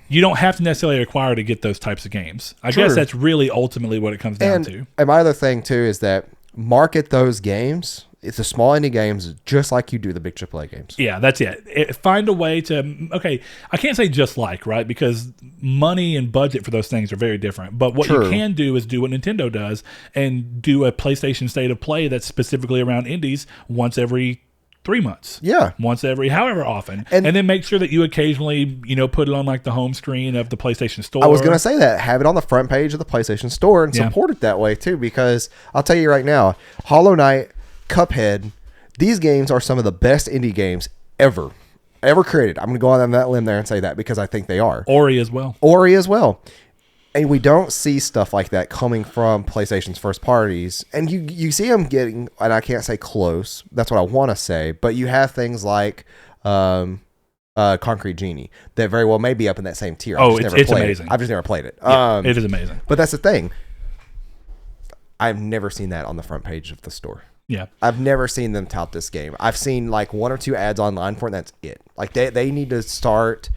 you don't have to necessarily acquire to get those types of games. I guess that's really ultimately what it comes down to. And my other thing, too, is that market those games. It's the small indie games just like you do the big AAA games. Yeah, that's it. Find a way to... Okay, I can't say just like, right? Because money and budget for those things are very different. But what you can do is do what Nintendo does and do a PlayStation State of Play that's specifically around indies once every 3 months. Yeah. Once every however often. And then make sure that you occasionally, put it on like the home screen of the PlayStation Store. I was going to say that. Have it on the front page of the PlayStation Store and support it that way too, because I'll tell you right now, Hollow Knight, Cuphead, these games are some of the best indie games ever created. I'm going to go on that limb there and say that because I think they are. Ori as well. And we don't see stuff like that coming from PlayStation's first parties. And you see them getting, and I can't say close, that's what I want to say, but you have things like Concrete Genie that very well may be up in that same tier. It's amazing. I've just never played it. It is amazing. But that's the thing. I've never seen that on the front page of the store. Yeah. I've never seen them tout this game. I've seen like 1 or 2 ads online for it, and that's it. Like they need to start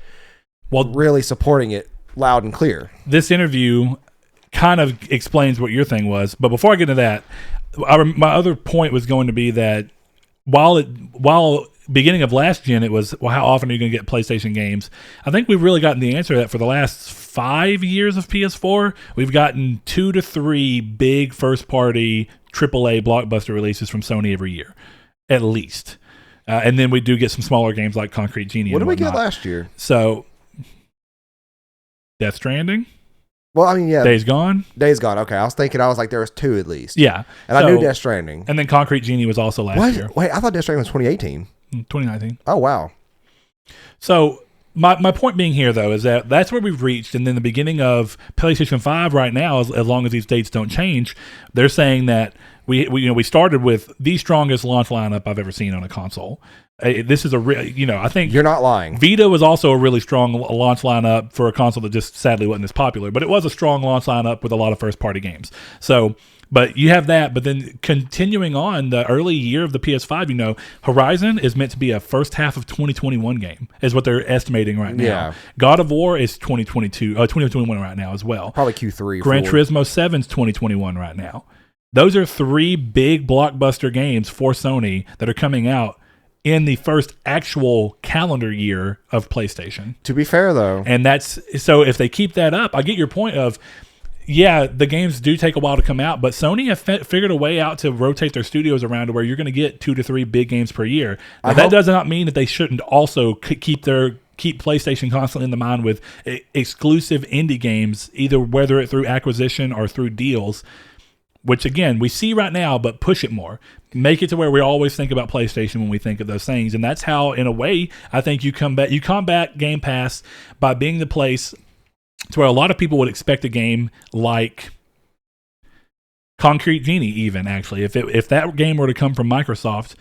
really supporting it loud and clear. This interview kind of explains what your thing was, but before I get into that, my other point was going to be that while beginning of last gen it was, well, how often are you going to get PlayStation games? I think we've really gotten the answer to that for the last 5 years of PS4. We've gotten 2 to 3 big first party AAA blockbuster releases from Sony every year, at least. And then we do get some smaller games like Concrete Genie. What did we get last year? So, Death Stranding. Well, I mean, yeah. Days Gone. Okay. I was like, there was 2 at least. Yeah. And I knew Death Stranding. And then Concrete Genie was also last year. Wait, I thought Death Stranding was 2018. 2019. Oh, wow. So, my point being here, though, is that that's where we've reached. And then the beginning of PlayStation 5 right now, as long as these dates don't change, they're saying that we started with the strongest launch lineup I've ever seen on a console. This is a real, I think... You're not lying. Vita was also a really strong launch lineup for a console that just sadly wasn't as popular. But it was a strong launch lineup with a lot of first-party games. So... But you have that, but then continuing on the early year of the PS5, Horizon is meant to be a first half of 2021 game, is what they're estimating right now. Yeah. God of War is 2021 right now as well. Probably Q3. Gran Turismo 7 is 2021 right now. Those are 3 big blockbuster games for Sony that are coming out in the first actual calendar year of PlayStation. To be fair, though. And that's so if they keep that up, I get your point of, yeah, the games do take a while to come out, but Sony have figured a way out to rotate their studios around to where you're going to get 2 to 3 big games per year. Now, that does not mean that they shouldn't also keep PlayStation constantly in the mind with exclusive indie games, either whether it through acquisition or through deals, which again we see right now, but push it more. Make it to where we always think about PlayStation when we think of those things, and that's how, in a way, I think you combat Game Pass by being the place to where a lot of people would expect a game like Concrete Genie, even actually, if that game were to come from Microsoft,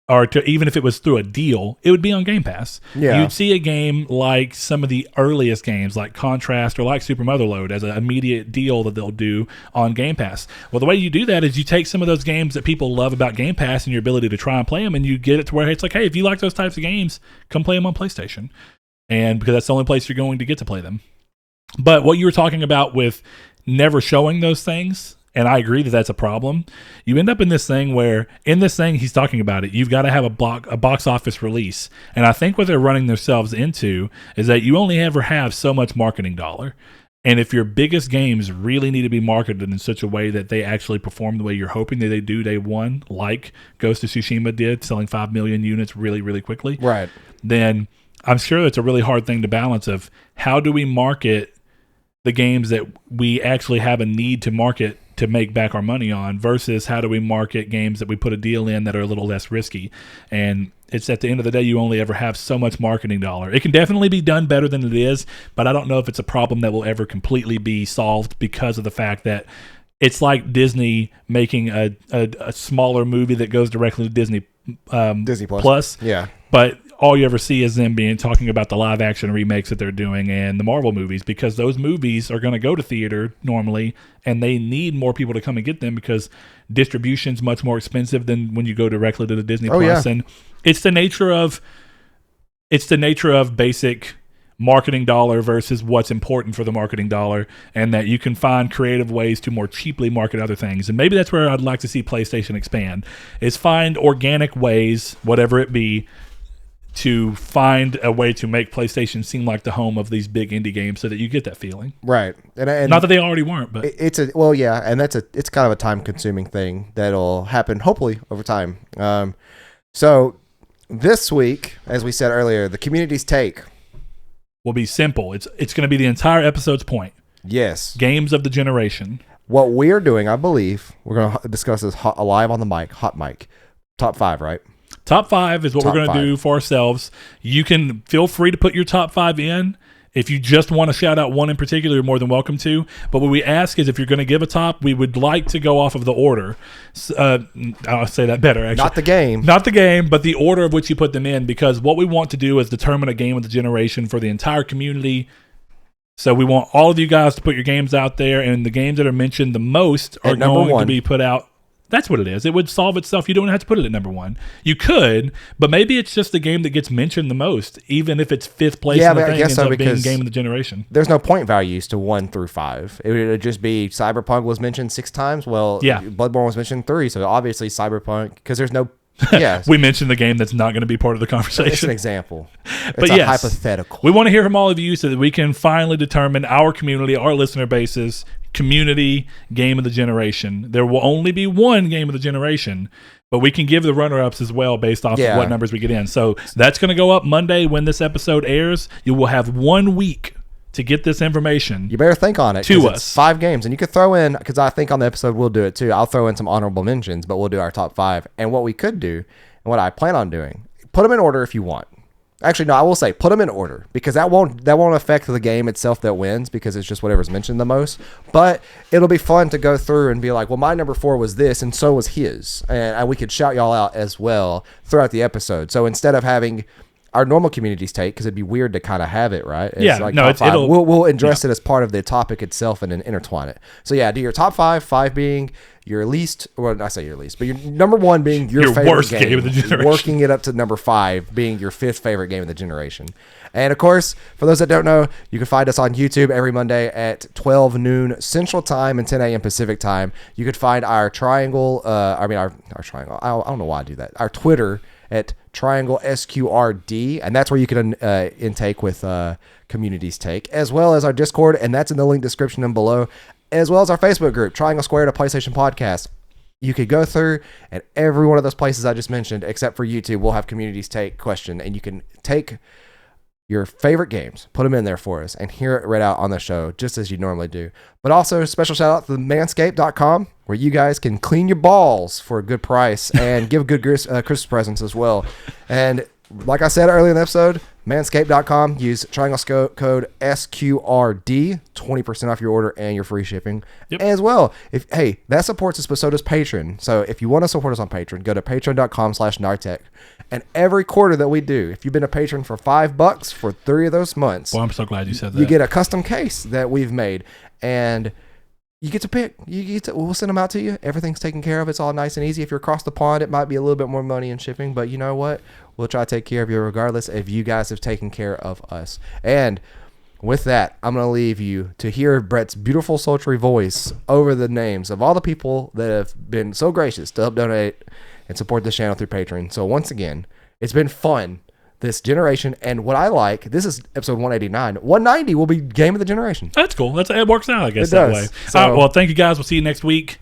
or even if it was through a deal, it would be on Game Pass. Yeah. You'd see a game like some of the earliest games, like Contrast or like Super Motherload, as an immediate deal that they'll do on Game Pass. Well, the way you do that is you take some of those games that people love about Game Pass and your ability to try and play them, and you get it to where it's like, hey, if you like those types of games, come play them on PlayStation. And because that's the only place you're going to get to play them. But what you were talking about with never showing those things, and I agree that that's a problem, you end up in this thing where, he's talking about it, you've got to have a box office release. And I think what they're running themselves into is that you only ever have so much marketing dollar. And if your biggest games really need to be marketed in such a way that they actually perform the way you're hoping that they do day one, like Ghost of Tsushima did, selling 5 million units really, really quickly, right? Then I'm sure it's a really hard thing to balance of how do we market the games that we actually have a need to market to make back our money on versus how do we market games that we put a deal in that are a little less risky. And it's at the end of the day, you only ever have so much marketing dollar. It can definitely be done better than it is, but I don't know if it's a problem that will ever completely be solved because of the fact that it's like Disney making a smaller movie that goes directly to Disney Plus. Yeah. But all you ever see is them talking about the live action remakes that they're doing and the Marvel movies, because those movies are going to go to theater normally, and they need more people to come and get them because distribution's much more expensive than when you go directly to the Disney Plus. Yeah. And it's the nature of basic marketing dollar versus what's important for the marketing dollar, and that you can find creative ways to more cheaply market other things. And maybe that's where I'd like to see PlayStation expand, is find organic ways, whatever it be, to find a way to make PlayStation seem like the home of these big indie games so that you get that feeling. Right. And not that they already weren't, but it's kind of a time consuming thing that'll happen hopefully over time. So this week, as we said earlier, the community's take will be simple. It's going to be the entire episode's point. Yes. Games of the generation. What we're doing, I believe, we're going to discuss this live on the mic, hot mic. Top 5, right? Top 5 is what we're going to do for ourselves. You can feel free to put your top 5 in. If you just want to shout out one in particular, you're more than welcome to. But what we ask is if you're going to give a top, we would like to go off of the order. I'll say that better, actually. Not the game. Not the game, but the order of which you put them in, because what we want to do is determine a game of the generation for the entire community. So we want all of you guys to put your games out there, and the games that are mentioned the most are going to be put out. That's what it is. It would solve itself. You don't have to put it at number 1. You could, but maybe it's just the game that gets mentioned the most, even if it's 5th place in the thing, ends up being game of the generation. There's no point values to 1 through 5. It would just be Cyberpunk was mentioned 6 times. Well, yeah. Bloodborne was mentioned 3, so obviously Cyberpunk, because there's no... Yeah, we mentioned the game that's not going to be part of the conversation. It's an example. It's a hypothetical. We want to hear from all of you so that we can finally determine our community, our listener bases, community game of the generation. There will only be one game of the generation, but we can give the runner-ups as well based off of what numbers we get in. So that's going to go up Monday when this episode airs. You will have 1 week to get this information. You better think on it. To us. It's 5 games. And you could throw in, because I think on the episode we'll do it too. I'll throw in some honorable mentions, but we'll do our top 5. And what we could do, and what I plan on doing, put them in order if you want. Actually, no, I will say put them in order, because that won't affect the game itself that wins, because it's just whatever's mentioned the most. But it'll be fun to go through and be like, well, my number 4 was this, and so was his. And we could shout y'all out as well throughout the episode. So instead of having our normal communities take, because it'd be weird to kind of have it, right? It's we'll address it as part of the topic itself and then intertwine it. So yeah, do your top 5 being your least, well, I say your least, but your number 1 being your favorite worst game of the generation. Working it up to number 5 being your 5th favorite game of the generation. And of course, for those that don't know, you can find us on YouTube every Monday at 12 noon Central Time and 10 a.m. Pacific Time. You could find our triangle, our triangle, I don't know why I do that, our Twitter at Triangle SQRD, and that's where you can intake with Community's Take, as well as our Discord, and that's in the link description and below, as well as our Facebook group, Triangle Squared, a PlayStation Podcast. You could go through, and every one of those places I just mentioned, except for YouTube, will have Community's Take question, and you can take your favorite games, put them in there for us, and hear it read out on the show, just as you normally do. But also, special shout out to manscaped.com, where you guys can clean your balls for a good price and give good Christmas presents as well. And like I said earlier in the episode, manscaped.com, use triangle code SQRD, 20% off your order and your free shipping. Yep. As well, that supports us, but so does Patreon. So if you want to support us on Patreon, go to patreon.com/Nartech. And every quarter that we do, if you've been a patron for $5 for 3 of those months, well, I'm so glad you said that. You get a custom case that we've made, and you get to pick. We'll send them out to you. Everything's taken care of. It's all nice and easy. If you're across the pond, it might be a little bit more money in shipping, but you know what? We'll try to take care of you regardless if you guys have taken care of us. And with that, I'm going to leave you to hear Brett's beautiful, sultry voice over the names of all the people that have been so gracious to help donate and support this channel through Patreon. So once again, it's been fun this generation, and what I like, this is episode 189. 190 will be Game of the Generation. That's cool. It works out, I guess, that way. So, all right, well, thank you guys. We'll see you next week.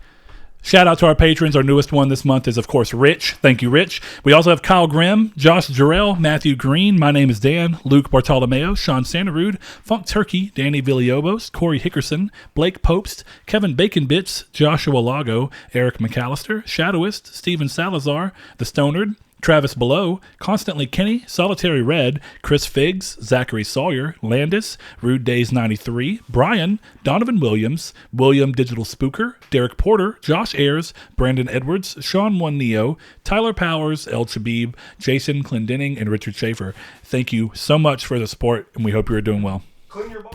Shout out to our patrons. Our newest one this month is, of course, Rich. Thank you, Rich. We also have Kyle Grimm, Josh Jarrell, Matthew Green, my name is Dan, Luke Bartolomeo, Sean Santarud, Funk Turkey, Danny Villalobos, Corey Hickerson, Blake Popst, Kevin Baconbits, Joshua Lago, Eric McAllister, Shadowist, Steven Salazar, The Stonard, Travis Below, Constantly Kenny, Solitary Red, Chris Figs, Zachary Sawyer, Landis, Rude Days 93, Brian, Donovan Williams, William Digital Spooker, Derek Porter, Josh Ayers, Brandon Edwards, Sean One Neo, Tyler Powers, El Chabib, Jason Clendenning, and Richard Schaefer. Thank you so much for the support, and we hope you're doing well. Clean your ball.